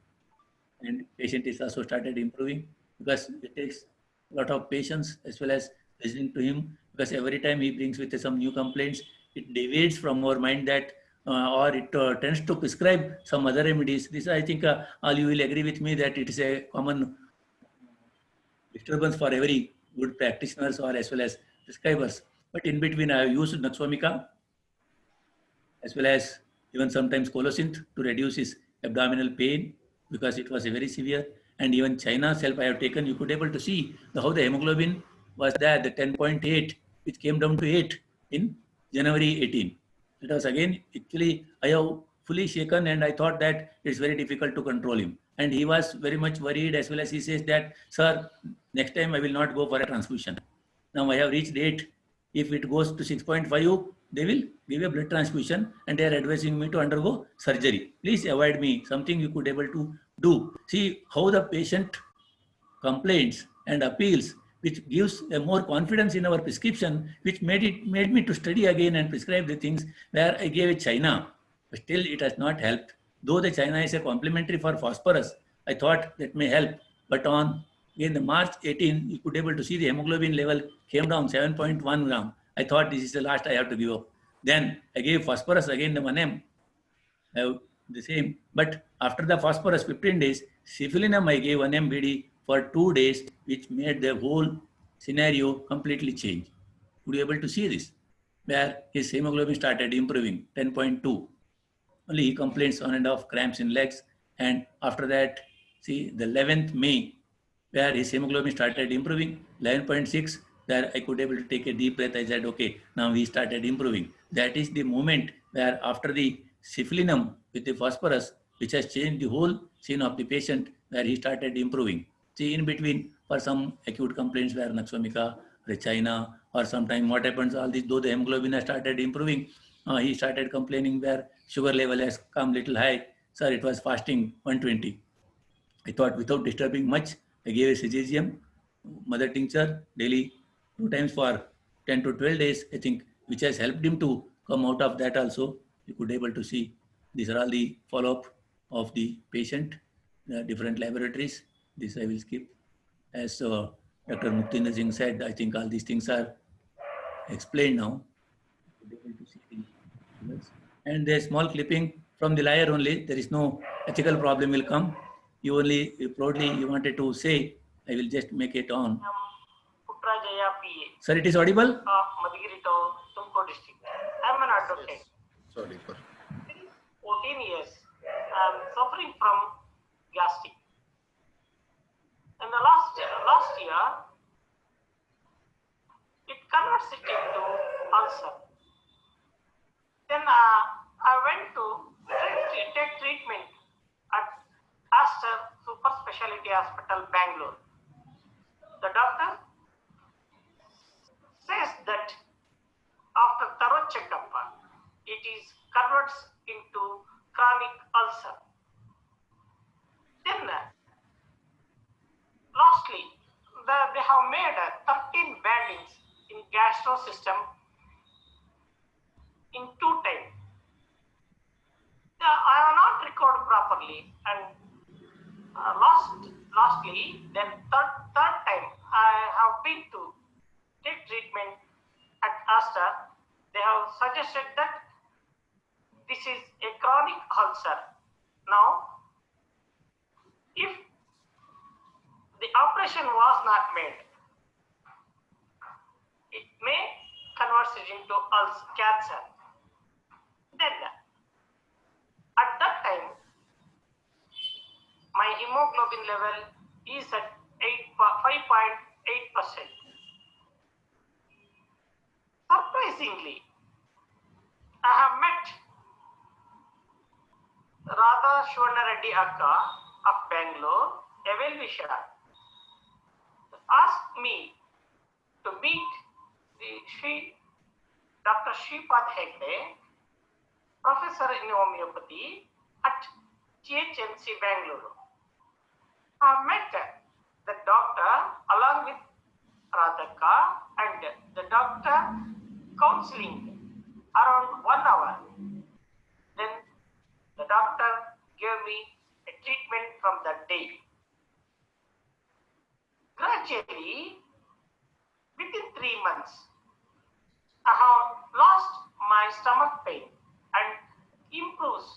and patient is also started improving because it takes a lot of patience as well as listening to him because every time he brings with some new complaints, it deviates from our mind that or it tends to prescribe some other remedies. This I think all you will agree with me that it is a common disturbance for every good practitioners or as well as prescribers. But in between I have used Nux-vomica as well as even sometimes Colocynth to reduce his abdominal pain because it was very severe. And even China self I have taken, you could able to see how the hemoglobin was there, the 10.8, which came down to 8 in January 18. It was again, actually, I have fully shaken and I thought that it's very difficult to control him. And he was very much worried as well as he says that, sir, next time I will not go for a transfusion. Now I have reached 8. If it goes to 6.5, they will give a blood transfusion and they are advising me to undergo surgery. Please avoid me, something you could able to do. See how the patient complaints and appeals, which gives a more confidence in our prescription, which made me to study again and prescribe the things where I gave it China. But still it has not helped. Though the China is a complementary for phosphorus, I thought that may help. But on in the March 18, you could able to see the hemoglobin level came down 7.1 gram. I thought this is the last I have to give up. Then I gave phosphorus again the 1M. The same. But after the phosphorus 15 days, cifalinum I gave 1 MBD for 2 days, which made the whole scenario completely change. Would you able to see this? Where his hemoglobin started improving, 10.2. Only he complains on and off cramps in legs. And after that, see the 11th May, where his hemoglobin started improving, 11.6, there I could able to take a deep breath. I said, okay, now he started improving. That is the moment where after the cifalinum with the phosphorus, which has changed the whole scene of the patient, where he started improving. See, in between, for some acute complaints where Nux-vomica, China, or sometime what happens, all this, though the hemoglobin has started improving, he started complaining where sugar level has come little high. Sir, it was fasting 120. I thought without disturbing much, I gave a Cesium, mother tincture daily 2 times for 10 to 12 days, I think, which has helped him to come out of that also. You could able to see these are all the follow-up of the patient, different laboratories. This I will skip. As Dr. Muktinder Singh said, I think all these things are explained now. And the small clipping from the liar only, there is no ethical problem will come. You only proudly you wanted to say, I will just make it on. Putrajaya PA. Sir, it is audible? Of Madhugiri Town, Tumkur district. I am an advocate. Yes. Sorry for. 14 years. I am suffering from gastric. In the last year, it converts it into ulcer. Then I went to take treatment at Aster Super Speciality Hospital, Bangalore. The doctor says that after thorough checkup, it is converts into chronic ulcer. Then, lastly, they have made 13 bandings in gastro system in 2 times. I have not recorded properly, and lastly, then third time I have been to take treatment at Aster. They have suggested that this is a chronic ulcer. Now, If the operation was not made, it may convert it into cancer. Then, at that time, my hemoglobin level is at 5.8%. Surprisingly, I have met Radha Shwarna Reddy Akka of Bangalore, a well-wisher, asked me to meet Dr. Shripad Hegde, professor in homeopathy at GHMC Bangalore. I met the doctor along with Radhaka and the doctor counseling around 1 hour. Then the doctor gave me a treatment from that day. Gradually, within 3 months, I have lost my stomach pain and improves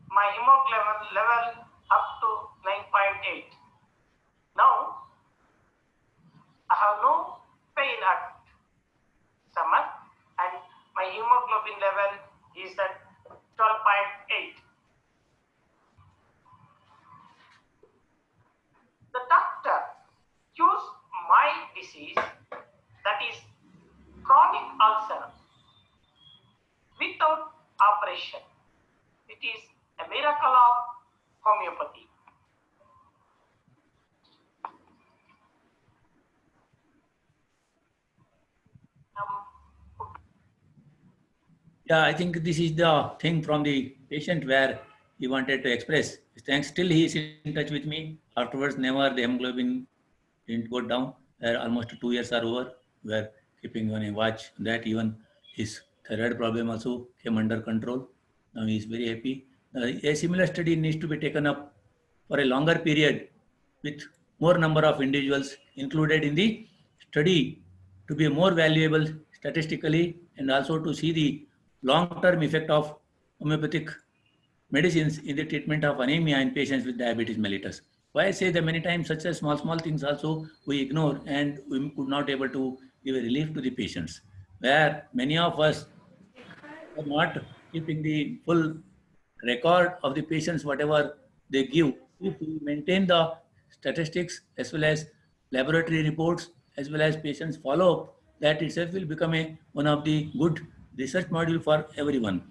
my hemoglobin level up to 9.8. Now, I have no pain at stomach and my hemoglobin level is at 12.8. The doctor cures my disease, that is chronic ulcer, without operation. It is a miracle of homeopathy. Yeah, I think this is the thing from the patient where he wanted to express. Thanks. Still, he is in touch with me. Afterwards, never the hemoglobin didn't go down. Almost 2 years are over. We are keeping on a watch that even his thyroid problem also came under control. Now he is very happy. A similar study needs to be taken up for a longer period with more number of individuals included in the study to be more valuable statistically and also to see the long-term effect of homeopathic medicines in the treatment of anemia in patients with diabetes mellitus. Why I say that many times such as small things also we ignore and we could not able to give a relief to the patients. Where many of us are not keeping the full record of the patients, whatever they give. If we maintain the statistics as well as laboratory reports as well as patients follow-up, that itself will become one of the good research module for everyone.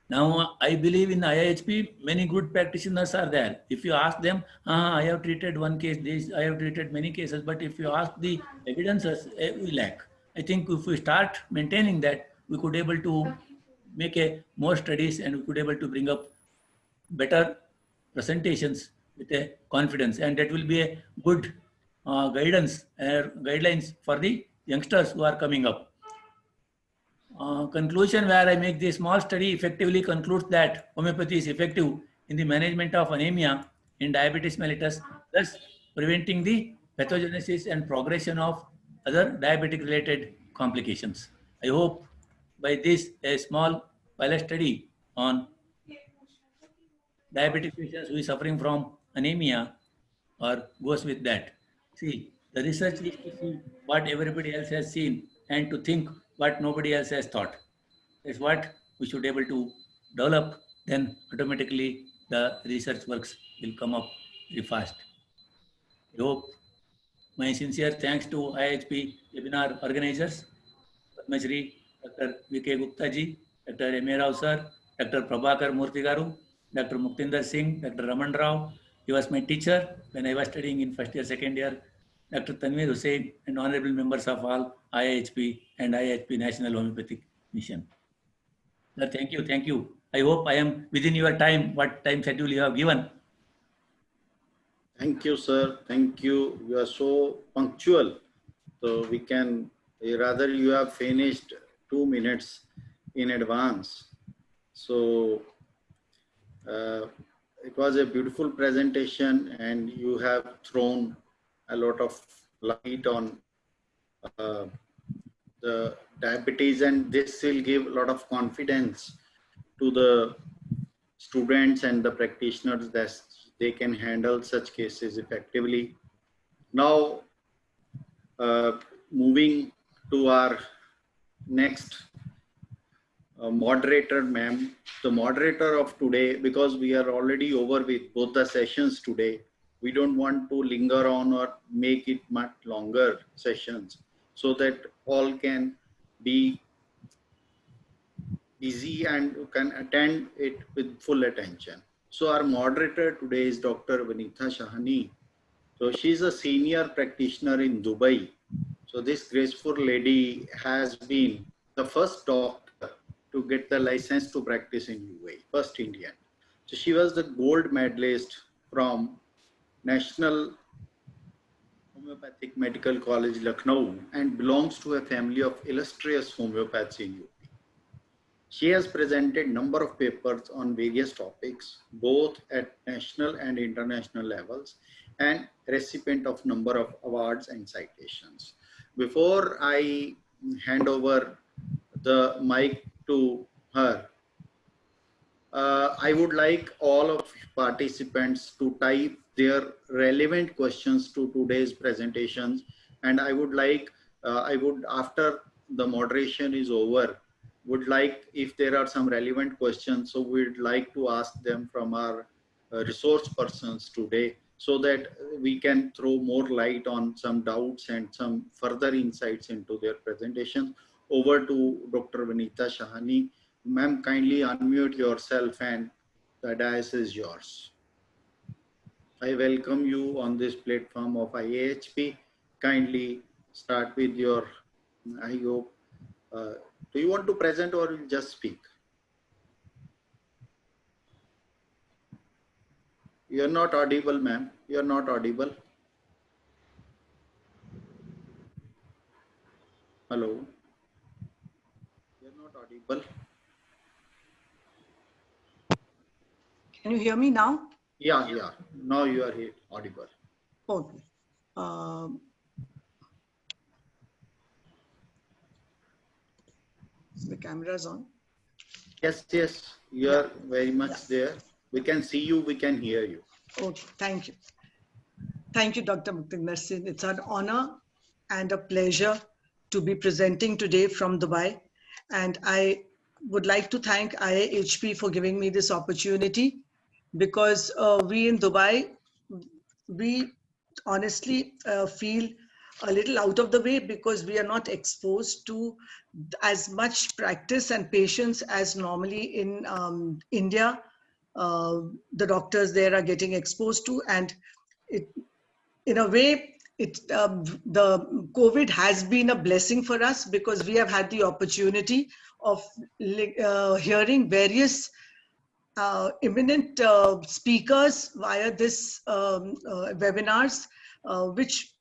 Now, I believe in IIHP, many good practitioners are there. If you ask them, I have treated one case, I have treated many cases, but if you ask the evidences, we lack. I think if we start maintaining that, we could able to make more studies and we could able to bring up better presentations with a confidence, and that will be a good guidelines for the youngsters who are coming up. Conclusion where I make this small study effectively concludes that homeopathy is effective in the management of anemia in diabetes mellitus, thus preventing the pathogenesis and progression of other diabetic related complications. I hope by this a small pilot study on diabetic patients who is suffering from anemia or goes with that. See, the research is to see what everybody else has seen and to think what nobody else has thought. That's what we should be able to develop. Then automatically the research works will come up very fast. I hope my sincere thanks to IHP webinar organizers, Padma Shri Dr. V.K. Gupta ji, Dr. M.A. Rao sir, Dr. Prabhakar Murthy garu, Dr. Muktinder Singh, Dr. Raman Rao. He was my teacher when I was studying in first year, second year. Dr. Tanveer Hussain and honorable members of all IIHP and IIHP National Homeopathic Mission. Sir, thank you, thank you. I hope I am within your time, what time schedule you have given. Thank you, sir. Thank you. You are so punctual. So we can, rather you have finished 2 minutes in advance. So it was a beautiful presentation and you have thrown a lot of light on the diabetes, and this will give a lot of confidence to the students and the practitioners that they can handle such cases effectively. Now, moving to our next moderator, ma'am. The moderator of today, because we are already over with both the sessions today, we don't want to linger on or make it much longer sessions so that all can be easy and can attend it with full attention. So our moderator today is Dr. Vanitha Shahani. So she's a senior practitioner in Dubai. So this graceful lady has been the first doctor to get the license to practice in UAE, first Indian. So she was the gold medalist from National Homeopathic Medical College, Lucknow, and belongs to a family of illustrious homeopaths in UP. She has presented number of papers on various topics, both at national and international levels, and recipient of number of awards and citations. Before I hand over the mic to her, I would like all of participants to type their relevant questions to today's presentations. And I would like, after the moderation is over, would like, if there are some relevant questions, so we'd like to ask them from our resource persons today, so that we can throw more light on some doubts and some further insights into their presentation. Over to Dr. Vanitha Shahani. Ma'am, kindly unmute yourself and the dais is yours. I welcome you on this platform of IAHP. Kindly start with your, I hope, do you want to present or just speak? You're not audible, ma'am. You're not audible. Hello. You're not audible. Can you hear me now? Yeah. Now you are here, audible. Okay. The camera's on. Yes. You are very much there. We can see you, we can hear you. Okay, thank you. Thank you, Dr. Muktinder Singh. It's an honor and a pleasure to be presenting today from Dubai. And I would like to thank IAHP for giving me this opportunity, because we in Dubai, we honestly feel a little out of the way, because we are not exposed to as much practice and patients as normally in India. The doctors there are getting exposed to, and it, in a way, the COVID has been a blessing for us, because we have had the opportunity of hearing various eminent speakers via this webinars, which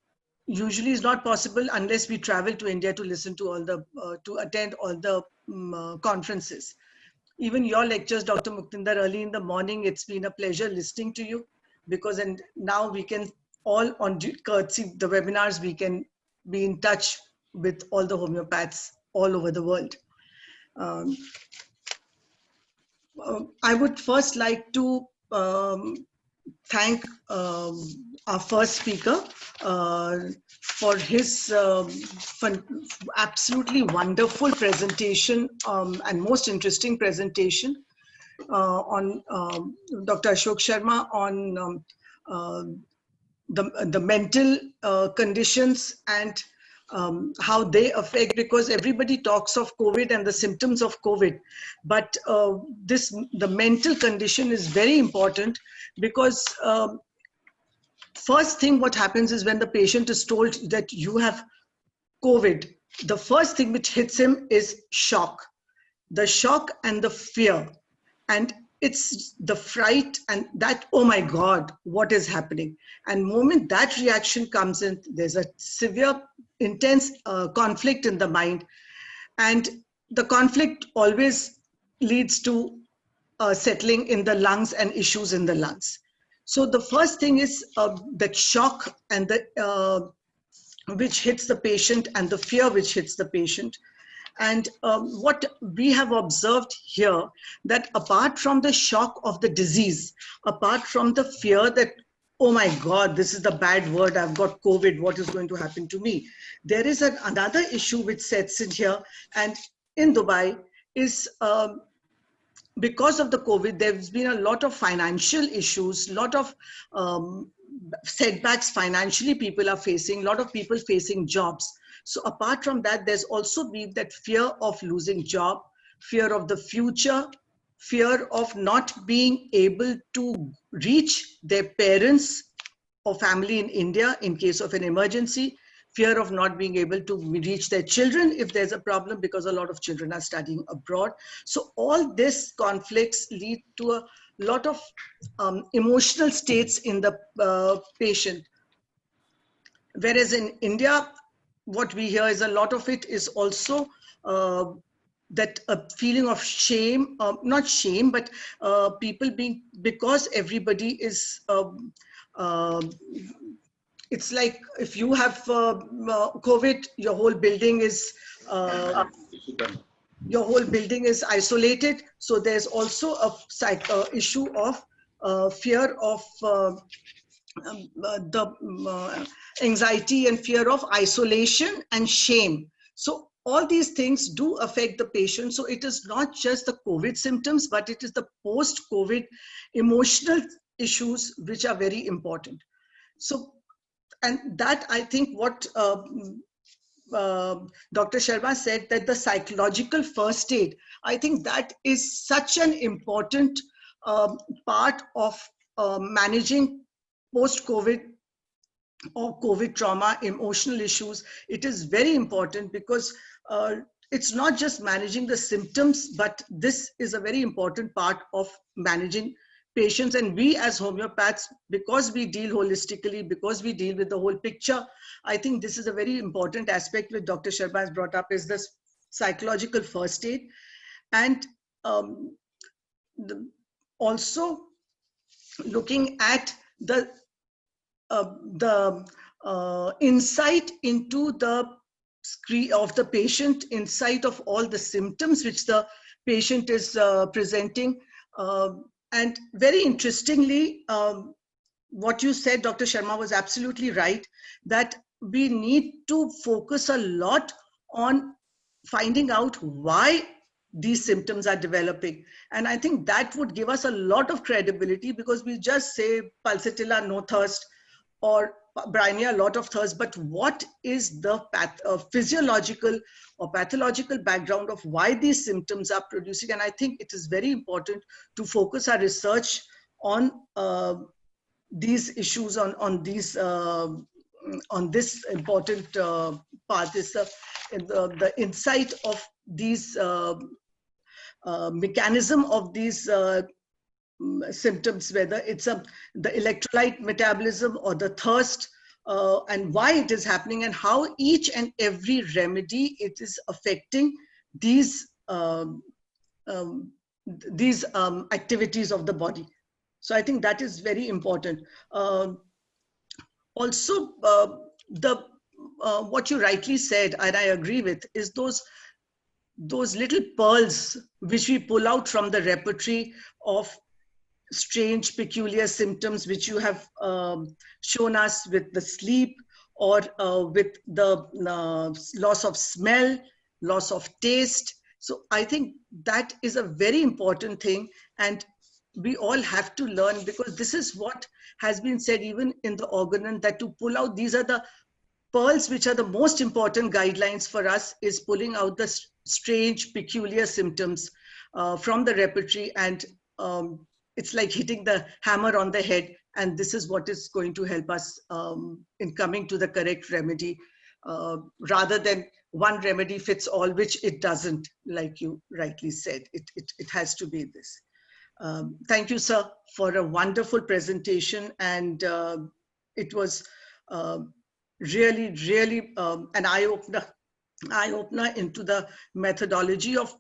usually is not possible unless we travel to India to listen to all the to attend all the conferences. Even your lectures, Dr. Muktinder, early in the morning, it's been a pleasure listening to you, because and now we can all, on courtesy the webinars, we can be in touch with all the homeopaths all over the world. I would first like to thank our first speaker for his absolutely wonderful presentation and most interesting presentation on Dr. Ashok Sharma on the mental conditions and how they affect, because everybody talks of COVID and the symptoms of COVID, but the mental condition is very important, because first thing what happens is when the patient is told that you have COVID, the first thing which hits him is shock. The shock and the fear. And it's the fright and that, oh my God, what is happening? And moment that reaction comes in, there's a severe, intense conflict in the mind. And the conflict always leads to settling in the lungs and issues in the lungs. So the first thing is that shock and the which hits the patient, and the fear which hits the patient. And what we have observed here, that apart from the shock of the disease, apart from the fear that, oh my God, this is the bad word, I've got COVID, what is going to happen to me? There is another issue which sets in here, and in Dubai is because of the COVID, there's been a lot of financial issues, lot of setbacks financially people are facing, a lot of people facing jobs. So apart from that, there's also been that fear of losing job, fear of the future, fear of not being able to reach their parents or family in India in case of an emergency, fear of not being able to reach their children if there's a problem, because a lot of children are studying abroad. So all this conflicts lead to a lot of emotional states in the patient. Whereas in India, what we hear is a lot of it is also that a feeling of shame, not shame, but people being, because everybody is, it's like if you have COVID, your whole building is isolated. So there's also a issue of fear of the anxiety and fear of isolation and shame. So all these things do affect the patient. So it is not just the COVID symptoms, but it is the post-COVID emotional issues which are very important. So, and that I think what Dr. Sharma said, that the psychological first aid, I think that is such an important part of managing post-COVID or COVID trauma, emotional issues. It is very important because it's not just managing the symptoms, but this is a very important part of managing patients. And we as homeopaths, because we deal holistically, because we deal with the whole picture, I think this is a very important aspect which Dr. Sharma has brought up, is this psychological first aid. And also looking at the insight into the screen of the patient, insight of all the symptoms which the patient is presenting. And very interestingly, what you said, Dr. Sharma, was absolutely right, that we need to focus a lot on finding out why these symptoms are developing. And I think that would give us a lot of credibility, because we just say pulsatilla, no thirst, or bryonia, a lot of thirst, but what is the physiological or pathological background of why these symptoms are producing? And I think it is very important to focus our research on these issues, on this important part, is the insight of these mechanism of these symptoms, whether it's the electrolyte metabolism or the thirst, and why it is happening, and how each and every remedy it is affecting these activities of the body. So I think that is very important. Also, what you rightly said, and I agree with, is those little pearls which we pull out from the repertory of strange, peculiar symptoms which you have shown us with the sleep, or with the loss of smell, loss of taste. So I think that is a very important thing, and we all have to learn, because this is what has been said even in the Organon, that to pull out, these are the pearls which are the most important guidelines for us, is pulling out the strange, peculiar symptoms from the repertory, and it's like hitting the hammer on the head, and this is what is going to help us in coming to the correct remedy, rather than one remedy fits all, which it doesn't, like you rightly said. It has to be this. Thank you, sir, for a wonderful presentation, and it was really, really an eye-opener into the methodology of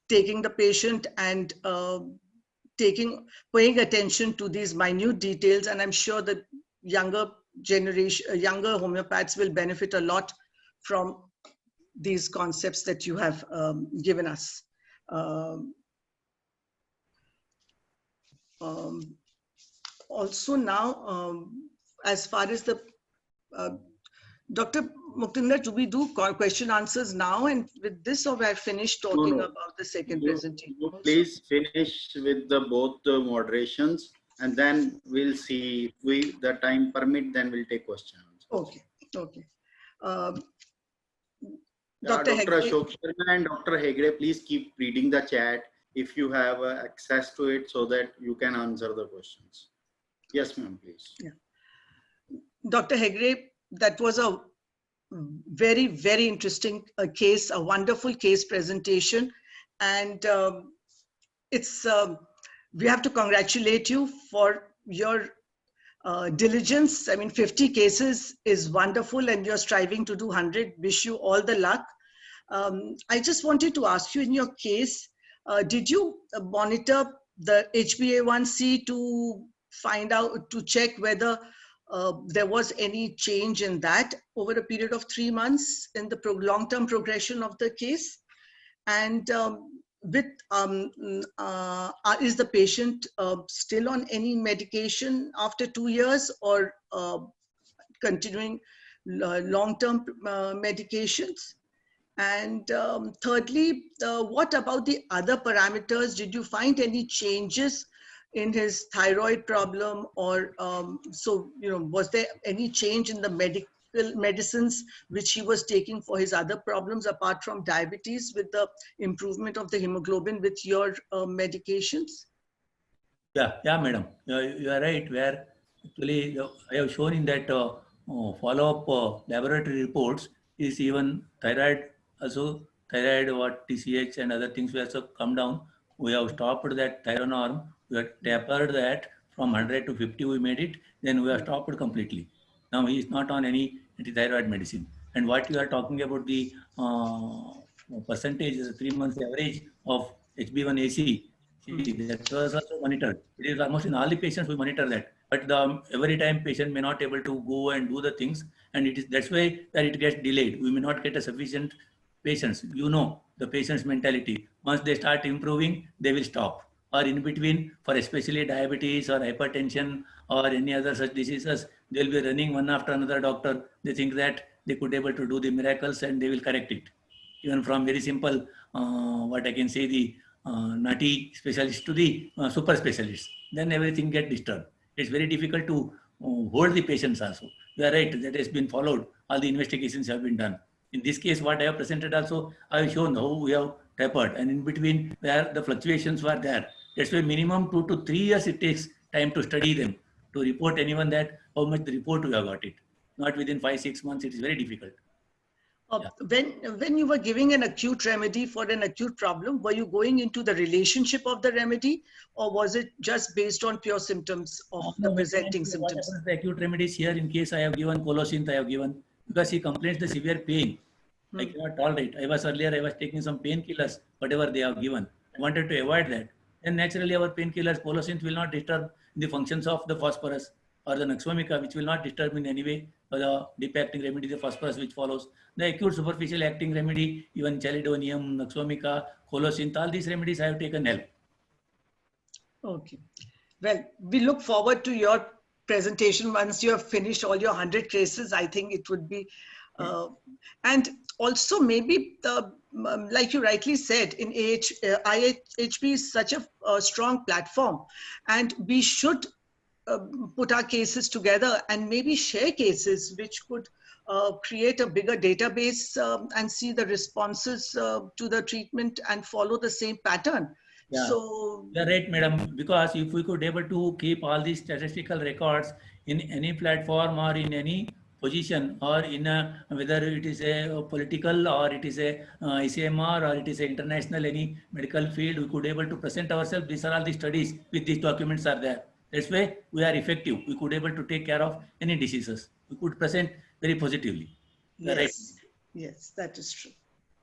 taking the patient and paying attention to these minute details. And I'm sure that younger homeopaths will benefit a lot from these concepts that you have given us. Also now, as far as the Dr. Muktinder, do we do question answers now and with this, or we are finished talking No. about the second You presentation? please finish with the both the moderations, and then we'll see if the time permit, then we'll take questions. Okay, okay. Yeah, Dr. Dr. Hegde, Ashok Sharma and Dr. Hegde, please keep reading the chat if you have access to it so that you can answer the questions. Yes, ma'am, please. Yeah. Dr. Hegde, that was a very, very interesting case, a wonderful case presentation. And it's we have to congratulate you for your diligence. I mean, 50 cases is wonderful and you're striving to do 100. Wish you all the luck. I just wanted to ask you, in your case, did you monitor the HbA1c to find out, to check whether there was any change in that over a period of 3 months in the long-term progression of the case? And is the patient still on any medication after 2 years, or continuing long-term medications? And thirdly, what about the other parameters? Did you find any changes in his thyroid problem, or was there any change in the medicines which he was taking for his other problems apart from diabetes, with the improvement of the hemoglobin with your medications? Yeah, madam. You are right. Where actually I have shown in that follow-up laboratory reports is even thyroid, also thyroid, what TCH and other things were also come down. We have stopped that thyroid norm. We have tapered that from 100 to 50. We made it. Then we have stopped completely. Now he is not on any anti-thyroid medicine. And what you are talking about, the percentage is 3 months average of HB1AC. That was also monitored. It is almost in all the patients we monitor that. But every time patient may not able to go and do the things, and that's why that it gets delayed. We may not get a sufficient patients. You know the patient's mentality. Once they start improving, they will stop. Or in between, for especially diabetes or hypertension or any other such diseases, they will be running one after another doctor. They think that they could able to do the miracles and they will correct it. Even from very simple, what I can say, the nutty specialist to the super specialist, then everything get disturbed. It's very difficult to hold the patients also. You are right, that has been followed. All the investigations have been done. In this case, what I have presented also, I have shown how we have tapered, and in between where the fluctuations were there. That's why minimum 2 to 3 years it takes time to study them, to report anyone that how much the report we have got it. Not within 5-6 months, it is very difficult. When you were giving an acute remedy for an acute problem, were you going into the relationship of the remedy, or was it just based on pure symptoms of the presenting symptoms? The acute remedies here, in case I have given Colocin, I have given, because he complains the severe pain. I cannot tolerate. I was taking some painkillers, whatever they have given. I wanted to avoid that. And naturally, our painkillers, Colocin, will not disturb the functions of the phosphorus, or the Naxomica, which will not disturb in any way, or the deep acting remedy, the phosphorus which follows. The acute superficial acting remedy, even Chalidonium, Naxomica, Colocin, all these remedies I have taken help. Okay. Well, we look forward to your presentation once you have finished all your 100 cases. I think it would be, and also maybe like you rightly said, in IHB is such a strong platform, and we should put our cases together and maybe share cases which could create a bigger database and see the responses to the treatment and follow the same pattern. Yeah. So you're right, madam, because if we could able to keep all these statistical records in any platform or in any position, or in a, whether it is a political or it is a ICMR or it is a international any medical field, we could able to present ourselves. These are all the studies with these documents are there. That's why we are effective. We could able to take care of any diseases. We could present very positively. yes, right. Yes, that is true.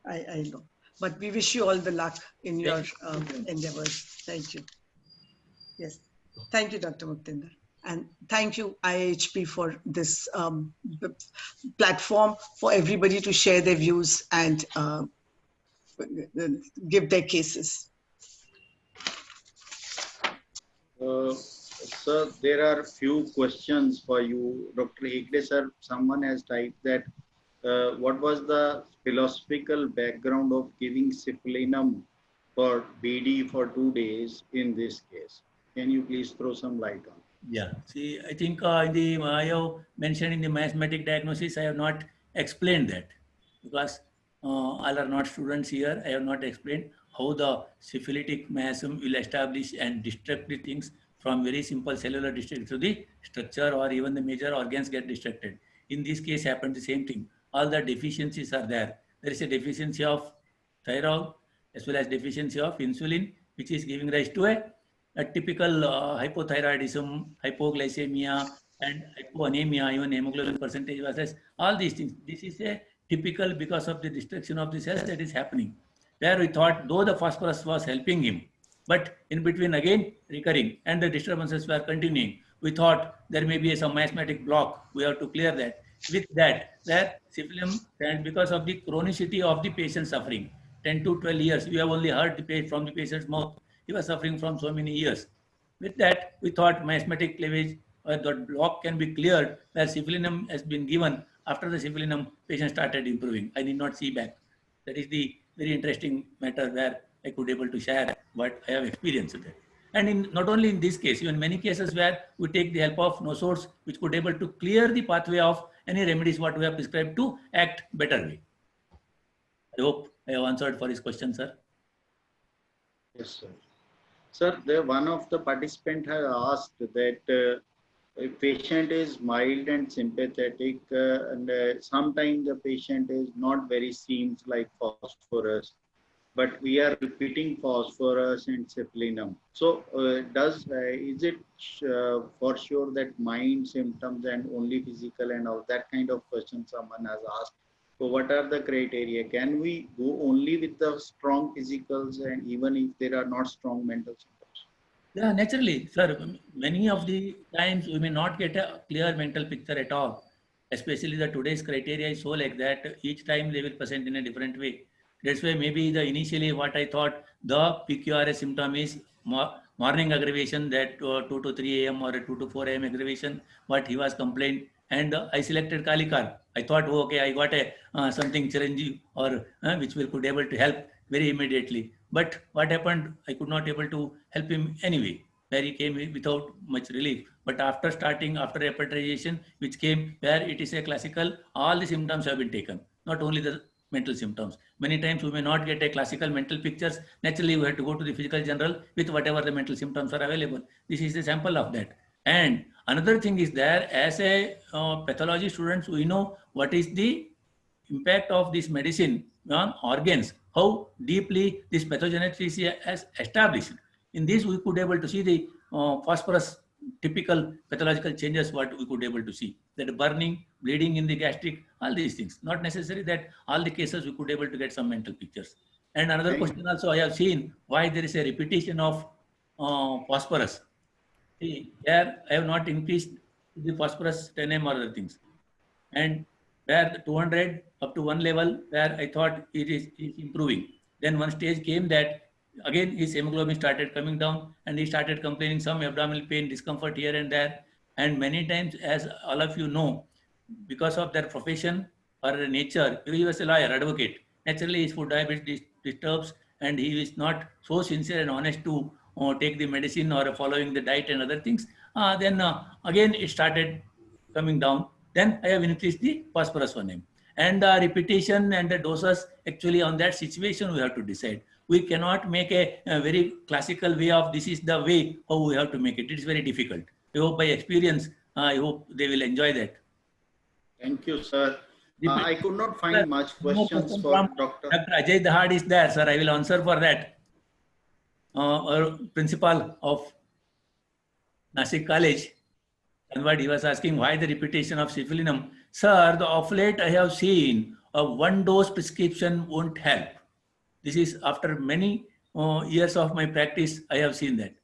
I know. But we wish you all the luck in your endeavors. Thank you. Yes. Thank you, Dr. Muktinder. And thank you, IHP, for this platform for everybody to share their views and give their cases. Sir, there are few questions for you. Dr. Hegde, sir, someone has typed that what was the philosophical background of giving ciplaninum for BD for 2 days in this case? Can you please throw some light on? Yeah, see, I think I have mentioned in the mathematic diagnosis, I have not explained that because all are not students here. I have not explained how the syphilitic miasm will establish and destruct the things from very simple cellular destruction to the structure, or even the major organs get destructed. In this case, happened the same thing. All the deficiencies are there. There is a deficiency of thyroid as well as deficiency of insulin, which is giving rise to a typical hypothyroidism, hypoglycemia, and hypoanemia, even hemoglobin percentage versus all these things. This is a typical because of the destruction of the cells that is happening. Where we thought, though the phosphorus was helping him, but in between again recurring and the disturbances were continuing, we thought there may be some miasmatic block. We have to clear that. With that syphilis, and because of the chronicity of the patient suffering, 10 to 12 years, we have only heard from the patient's mouth. He was suffering from so many years. With that, we thought miasmatic cleavage or the block can be cleared where ciplaninum has been given. After the ciplaninum, patient started improving. I did not see back. That is the very interesting matter where I could able to share what I have experienced with it. And in not only in this case, even many cases where we take the help of nosodes, which could able to clear the pathway of any remedies what we have prescribed to act better way. I hope I have answered for his question, sir. Yes, sir. Sir, one of the participants has asked that a patient is mild and sympathetic, and sometimes the patient is not very seems like phosphorus, but we are repeating phosphorus and ciplaninum. So, is it for sure that mind symptoms and only physical and all that kind of question someone has asked? So what are the criteria? Can we go only with the strong physicals and even if there are not strong mental symptoms? Yeah, naturally, sir. Many of the times we may not get a clear mental picture at all. Especially the today's criteria is so like that each time they will present in a different way. That's why maybe the initially what I thought the PQRS symptom is morning aggravation, that 2 to 3 a.m. or 2 to 4 a.m. aggravation, what he was complained, and I selected Kalikar. I thought, oh, okay, I got a something Chiranjeev or which will could able to help very immediately. But what happened? I could not able to help him anyway. Where he came without much relief. But after repertorization, which came where it is a classical, all the symptoms have been taken, not only the mental symptoms. Many times we may not get a classical mental pictures. Naturally, we have to go to the physical general with whatever the mental symptoms are available. This is a sample of that. And another thing is there, as a pathology students, we know what is the impact of this medicine on organs, how deeply this pathogenesis has established. In this, we could able to see the phosphorus typical pathological changes, what we could able to see, that burning, bleeding in the gastric, all these things. Not necessary that all the cases we could able to get some mental pictures. And another question also I have seen, why there is a repetition of phosphorus. See, here I have not increased the phosphorus 10 or other things. And where the 200 up to one level where I thought it is improving. Then one stage came that again his hemoglobin started coming down and he started complaining some abdominal pain, discomfort here and there. And many times, as all of you know, because of their profession or nature, he was a lawyer, advocate. Naturally, his food diabetes disturbs and he is not so sincere and honest to take the medicine or following the diet and other things. Then again, it started coming down. Then I have increased the phosphorus on him. And the repetition and the doses, actually on that situation, we have to decide. We cannot make a very classical way of this is the way how we have to make it. It is very difficult. I hope by experience, I hope they will enjoy that. Thank you, sir. I could not find much questions for Dr. Ajay Dahad is there, sir. I will answer for that. Principal of Nasik College. And what he was asking, why the repetition of ciplaninum? Sir, of late I have seen a one-dose prescription won't help. This is after many years of my practice, I have seen that.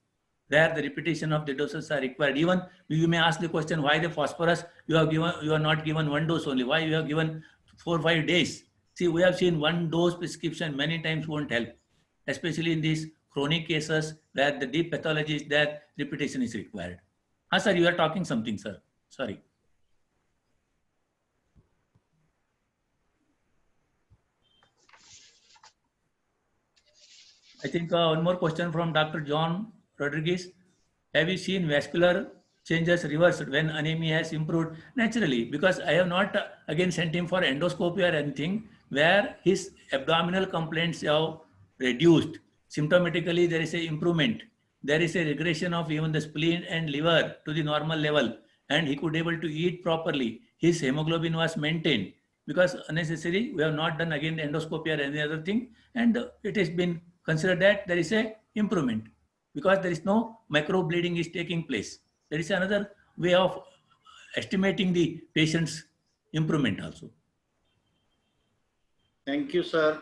where the repetition of the doses are required. Even you may ask the question, why the phosphorus you are not given one dose only? Why you have given 4 or 5 days? See, we have seen one dose prescription many times won't help, especially in these chronic cases where the deep pathology is there, repetition is required. Sir, you are talking something, sir. Sorry. I think one more question from Dr. John Rodriguez. Have you seen vascular changes reversed when anemia has improved? Naturally, because I have not again sent him for endoscopy or anything, where his abdominal complaints have reduced. Symptomatically, there is a improvement. There is a regression of even the spleen and liver to the normal level, and he could able to eat properly. His hemoglobin was maintained. Because unnecessary, we have not done again the endoscopy or any other thing, and it has been considered that there is a improvement because there is no microbleeding is taking place. There is another way of estimating the patient's improvement also. Thank you, sir.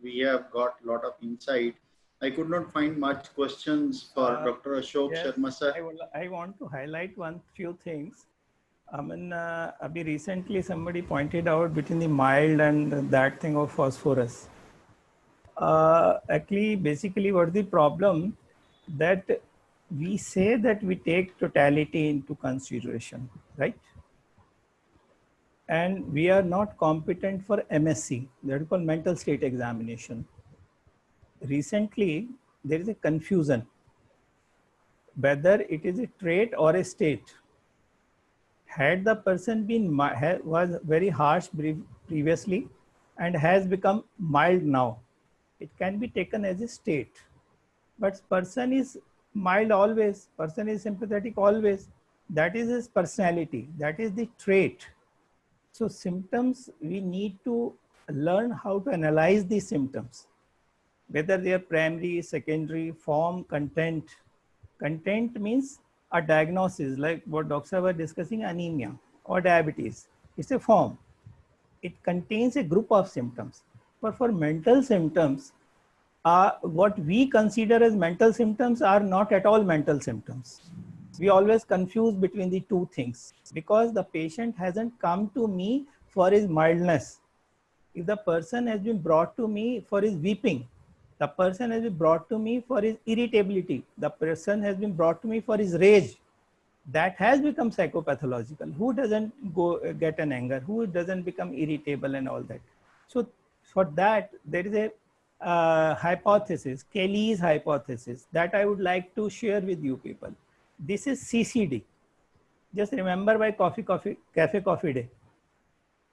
We have got a lot of insight. I could not find much questions for Dr. Ashok Yes, Sharma, sir. I want to highlight few things. I mean, Abhi, recently somebody pointed out between the mild and that thing of phosphorus. Actually, basically, what the problem that we say that we take totality into consideration, right? And we are not competent for MSc, that is called mental state examination. Recently, there is a confusion whether it is a trait or a state. Had the person been was very harsh previously and has become mild now, it can be taken as a state. But person is mild always, person is sympathetic always. That is his personality, that is the trait. So symptoms, we need to learn how to analyze these symptoms, whether they are primary, secondary, form, content. Content means a diagnosis, like what doctors were discussing, anemia or diabetes. It's a form. It contains a group of symptoms. But for mental symptoms, what we consider as mental symptoms are not at all mental symptoms. We always confuse between the two things because the patient hasn't come to me for his mildness. If the person has been brought to me for his weeping, the person has been brought to me for his irritability, the person has been brought to me for his rage, that has become psychopathological. Who doesn't get an anger? Who doesn't become irritable and all that? So for that, there is a hypothesis, Kelly's hypothesis, that I would like to share with you people. This is CCD. Just remember by Cafe Coffee Day.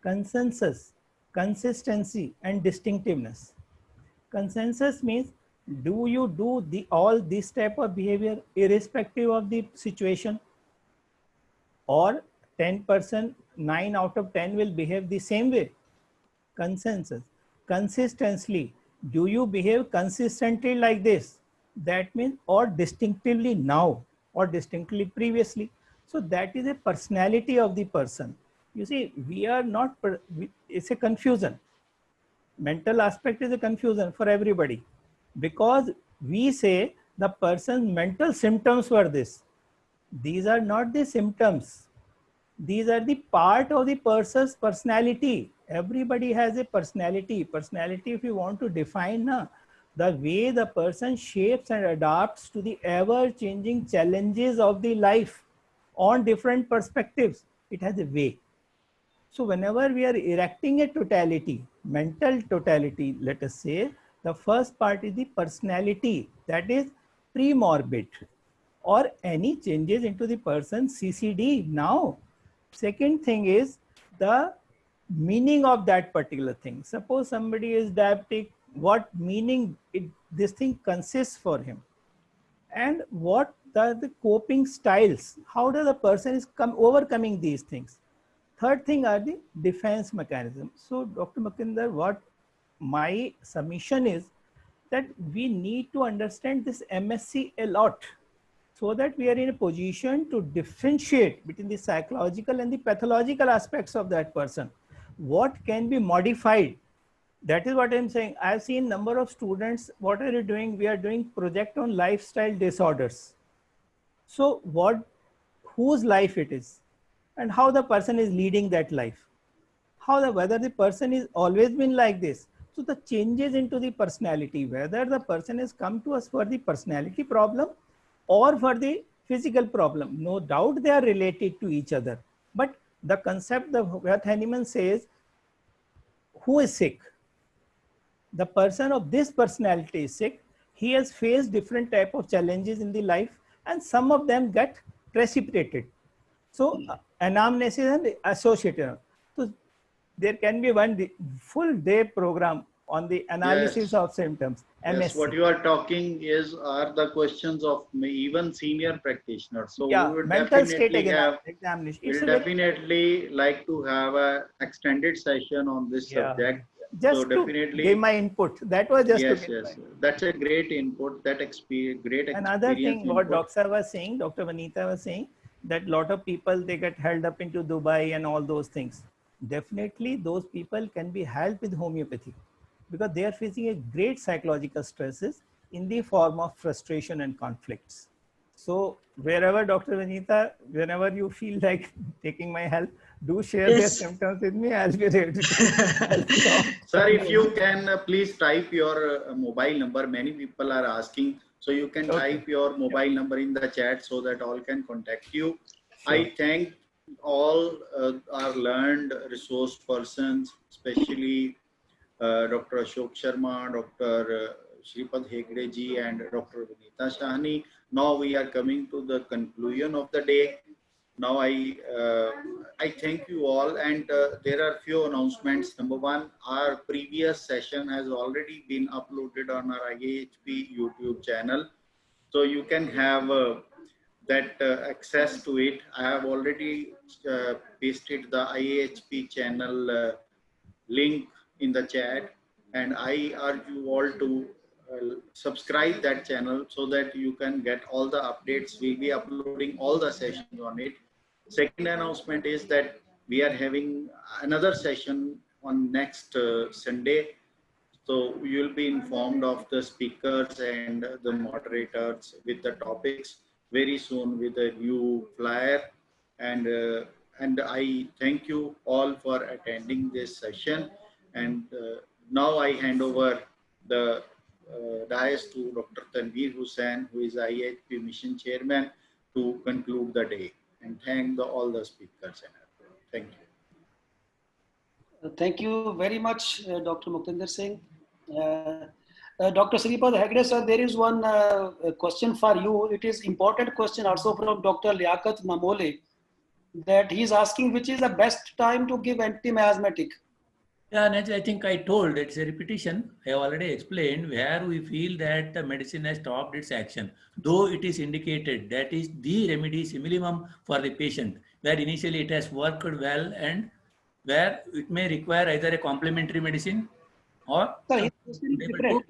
Consensus, consistency, and distinctiveness. Consensus means, do you do all this type of behavior irrespective of the situation? Or 10%, 9 out of 10 will behave the same way? Consensus. Consistency. Do you behave consistently like this? That means, or distinctively now, or distinctly previously. So that is a personality of the person. You see, we are not, it's a confusion. Mental aspect is a confusion for everybody because we say the person's mental symptoms were this. These are not the symptoms. These are the part of the person's personality. Everybody has a personality. Personality, if you want to define, the way the person shapes and adapts to the ever-changing challenges of the life on different perspectives, it has a way. So whenever we are erecting a totality, mental totality, let us say, the first part is the personality, that is pre-morbid or any changes into the person's CCD now. Second thing is the meaning of that particular thing. Suppose somebody is diabetic, what meaning this thing consists for him, and what are the coping styles, how does a person is overcoming these things. Third thing are the defense mechanism. So Dr. Makinder, what my submission is that we need to understand this MSc a lot so that we are in a position to differentiate between the psychological and the pathological aspects of that person. What can be modified? That is what I'm saying. I've seen number of students, what are you doing? We are doing project on lifestyle disorders. So whose life it is and how the person is leading that life. Whether the person is always been like this. So the changes into the personality, whether the person has come to us for the personality problem or for the physical problem, no doubt they are related to each other. But the concept of what Hahnemann says, who is sick? The person of this personality is sick. He has faced different type of challenges in the life, and some of them get precipitated. So anamnesis and associated. So there can be one full day program on the analysis Yes. of symptoms. Yes, MSc. what you are talking are the questions of even senior practitioners. So Yeah, we would mental state definitely examination. It's we'll a very, definitely like to have a extended session on this yeah, subject. So just to give definitely, my input. That was just to yes, give my yes, input. that's a great input. That great Another experience thing, what input. Dr. was saying, Dr. Vanita was saying, that lot of people, they get held up into Dubai and all those things. Definitely those people can be helped with homeopathy because they are facing a great psychological stresses in the form of frustration and conflicts. So wherever Dr. Vanita, whenever you feel like taking my help, do share their Yes. symptoms with me. I'll be ready to help you out. Sir, if you can please type your mobile number. Many people are asking. So you can Okay. type your mobile number in the chat so that all can contact you. Sure. I thank all our learned resource persons, especially Dr. Ashok Sharma, Dr. Shripad Hegde ji and Dr. Vanita Shahani. Now we are coming to the conclusion of the day. Now I thank you all, and there are few announcements. Number one, our previous session has already been uploaded on our IAHP YouTube channel, so you can have that access to it. I have already pasted the IAHP channel link in the chat, and I urge you all to subscribe that channel so that you can get all the updates. We'll be uploading all the sessions on it. Second announcement is that we are having another session on next Sunday. So you'll be informed of the speakers and the moderators with the topics very soon with a new flyer. And I thank you all for attending this session. And now I hand over the dais to Dr. Tanveer Hussain, who is IHP Mission Chairman, to conclude the day. And thank all the speakers and everyone. Thank you. Thank you very much, Dr. Muktinder Singh. Dr. Shripad Hegde, sir, there is one question for you. It is important question also from Dr. Liaquat Namole, that he is asking which is the best time to give anti-miasmatic. Yeah, Nancy, I think I told, it's a repetition. I have already explained where we feel that the medicine has stopped its action, though it is indicated that is the remedy minimum for the patient, where initially it has worked well and where it may require either a complementary medicine or Sir, his question is different.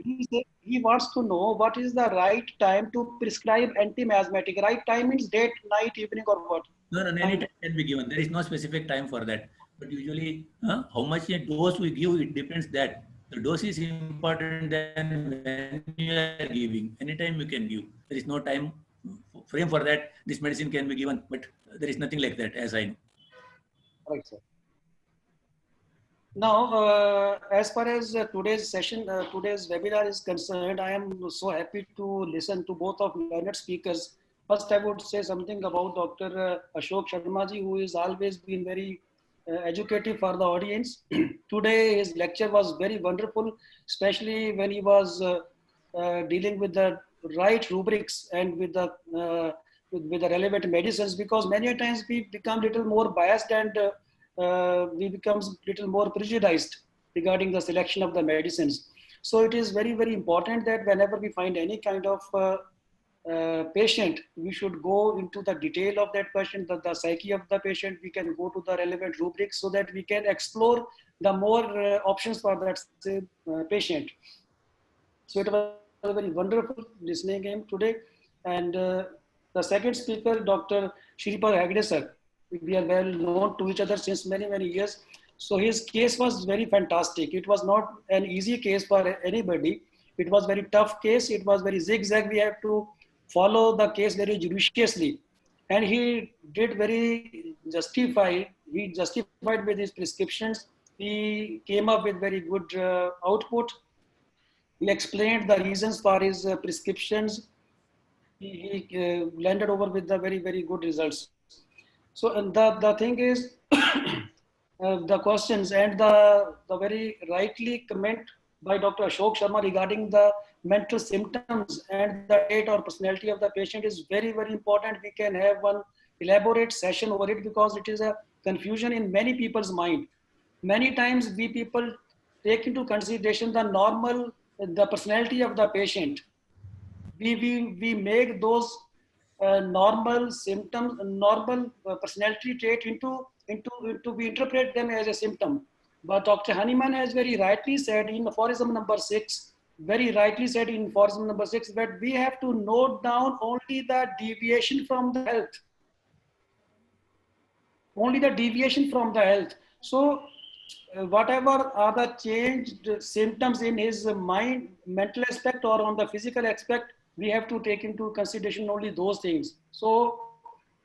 He wants to know what is the right time to prescribe anti-miasmatic. Right time means day, night, evening, or what? No, any time can be given. There is no specific time for that. But usually, how much a dose we give, it depends that. The dose is important than when you are giving. Anytime you can give. There is no time frame for that. This medicine can be given, but there is nothing like that as I know. Right, sir. Now, as far as today's session, today's webinar is concerned, I am so happy to listen to both of learned speakers. First, I would say something about Dr. Ashok Sharma ji, who has always been very educative for the audience. Today, his lecture was very wonderful, especially when he was dealing with the right rubrics and with the relevant medicines, because many times we become little more biased and we become little more prejudiced regarding the selection of the medicines. So it is very, very important that whenever we find any kind of patient, we should go into the detail of that patient, the psyche of the patient. We can go to the relevant rubrics so that we can explore the more options for that patient. So it was a very wonderful listening game today. And the second speaker, Dr. Shripad Hegde sir, we are well known to each other since many, many years. So his case was very fantastic. It was not an easy case for anybody. It was very tough case. It was very zigzag. We have to follow the case very judiciously. And he did very he justified with his prescriptions. He came up with very good output. He explained the reasons for his prescriptions. He landed over with the very good results. So and the thing is, the questions and the very rightly comment by Dr. Ashok Sharma regarding the mental symptoms and the state or personality of the patient is very important. We can have one elaborate session over it because it is a confusion in many people's mind. Many times we people take into consideration the personality of the patient. We make those normal symptoms, normal personality trait into we interpret them as a symptom. But Dr. Honeyman has very rightly said in aphorism number 6, that we have to note down only the deviation from the health. Only the deviation from the health. So whatever are the changed symptoms in his mind, mental aspect or on the physical aspect, we have to take into consideration only those things. So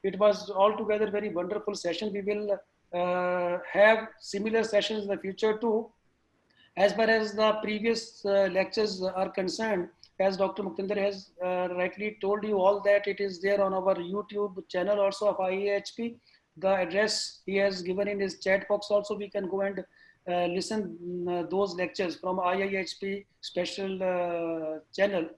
it was altogether very wonderful session. We will have similar sessions in the future too. As far as the previous lectures are concerned, as Dr. Muktinder has rightly told you all, that it is there on our YouTube channel also of IAHP. The address he has given in his chat box also, we can go and listen those lectures from IIHP special channel.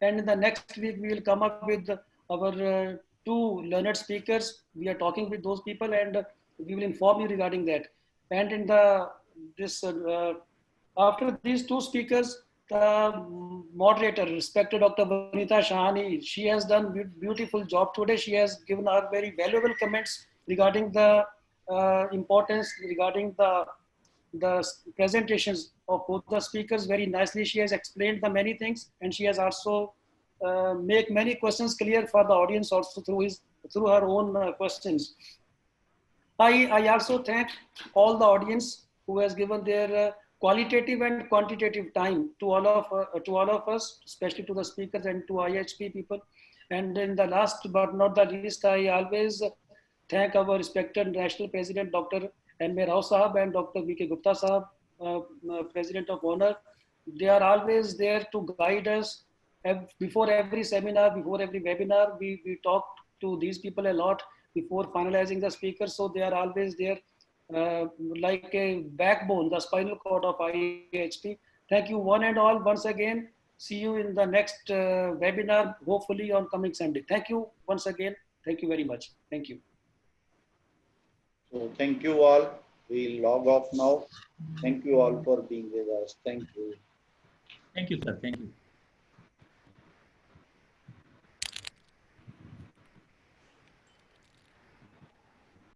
And in the next week, we will come up with our 2 learned speakers. We are talking with those people and we will inform you regarding that. And in after these 2 speakers, the moderator, respected Dr. Vanita Shahani, she has done beautiful job today. She has given our very valuable comments regarding the importance, regarding the presentations of both the speakers very nicely. She has explained the many things, and she has also make many questions clear for the audience also through her own questions. I also thank all the audience who has given their qualitative and quantitative time to all of us, especially to the speakers and to IHP people. And in the last but not the least, I always thank our respected National President, Dr. N.M. Rao Sahab and Dr. V.K. Gupta Sahab, President of Honor. They are always there to guide us. Before every seminar, before every webinar, we talk to these people a lot before finalizing the speakers. So they are always there like a backbone, the spinal cord of IHP. Thank you one and all once again. See you in the next webinar, hopefully on coming Sunday. Thank you once again. Thank you very much. Thank you. So thank you all. We'll log off now. Thank you all for being with us. Thank you. Thank you, sir. Thank you.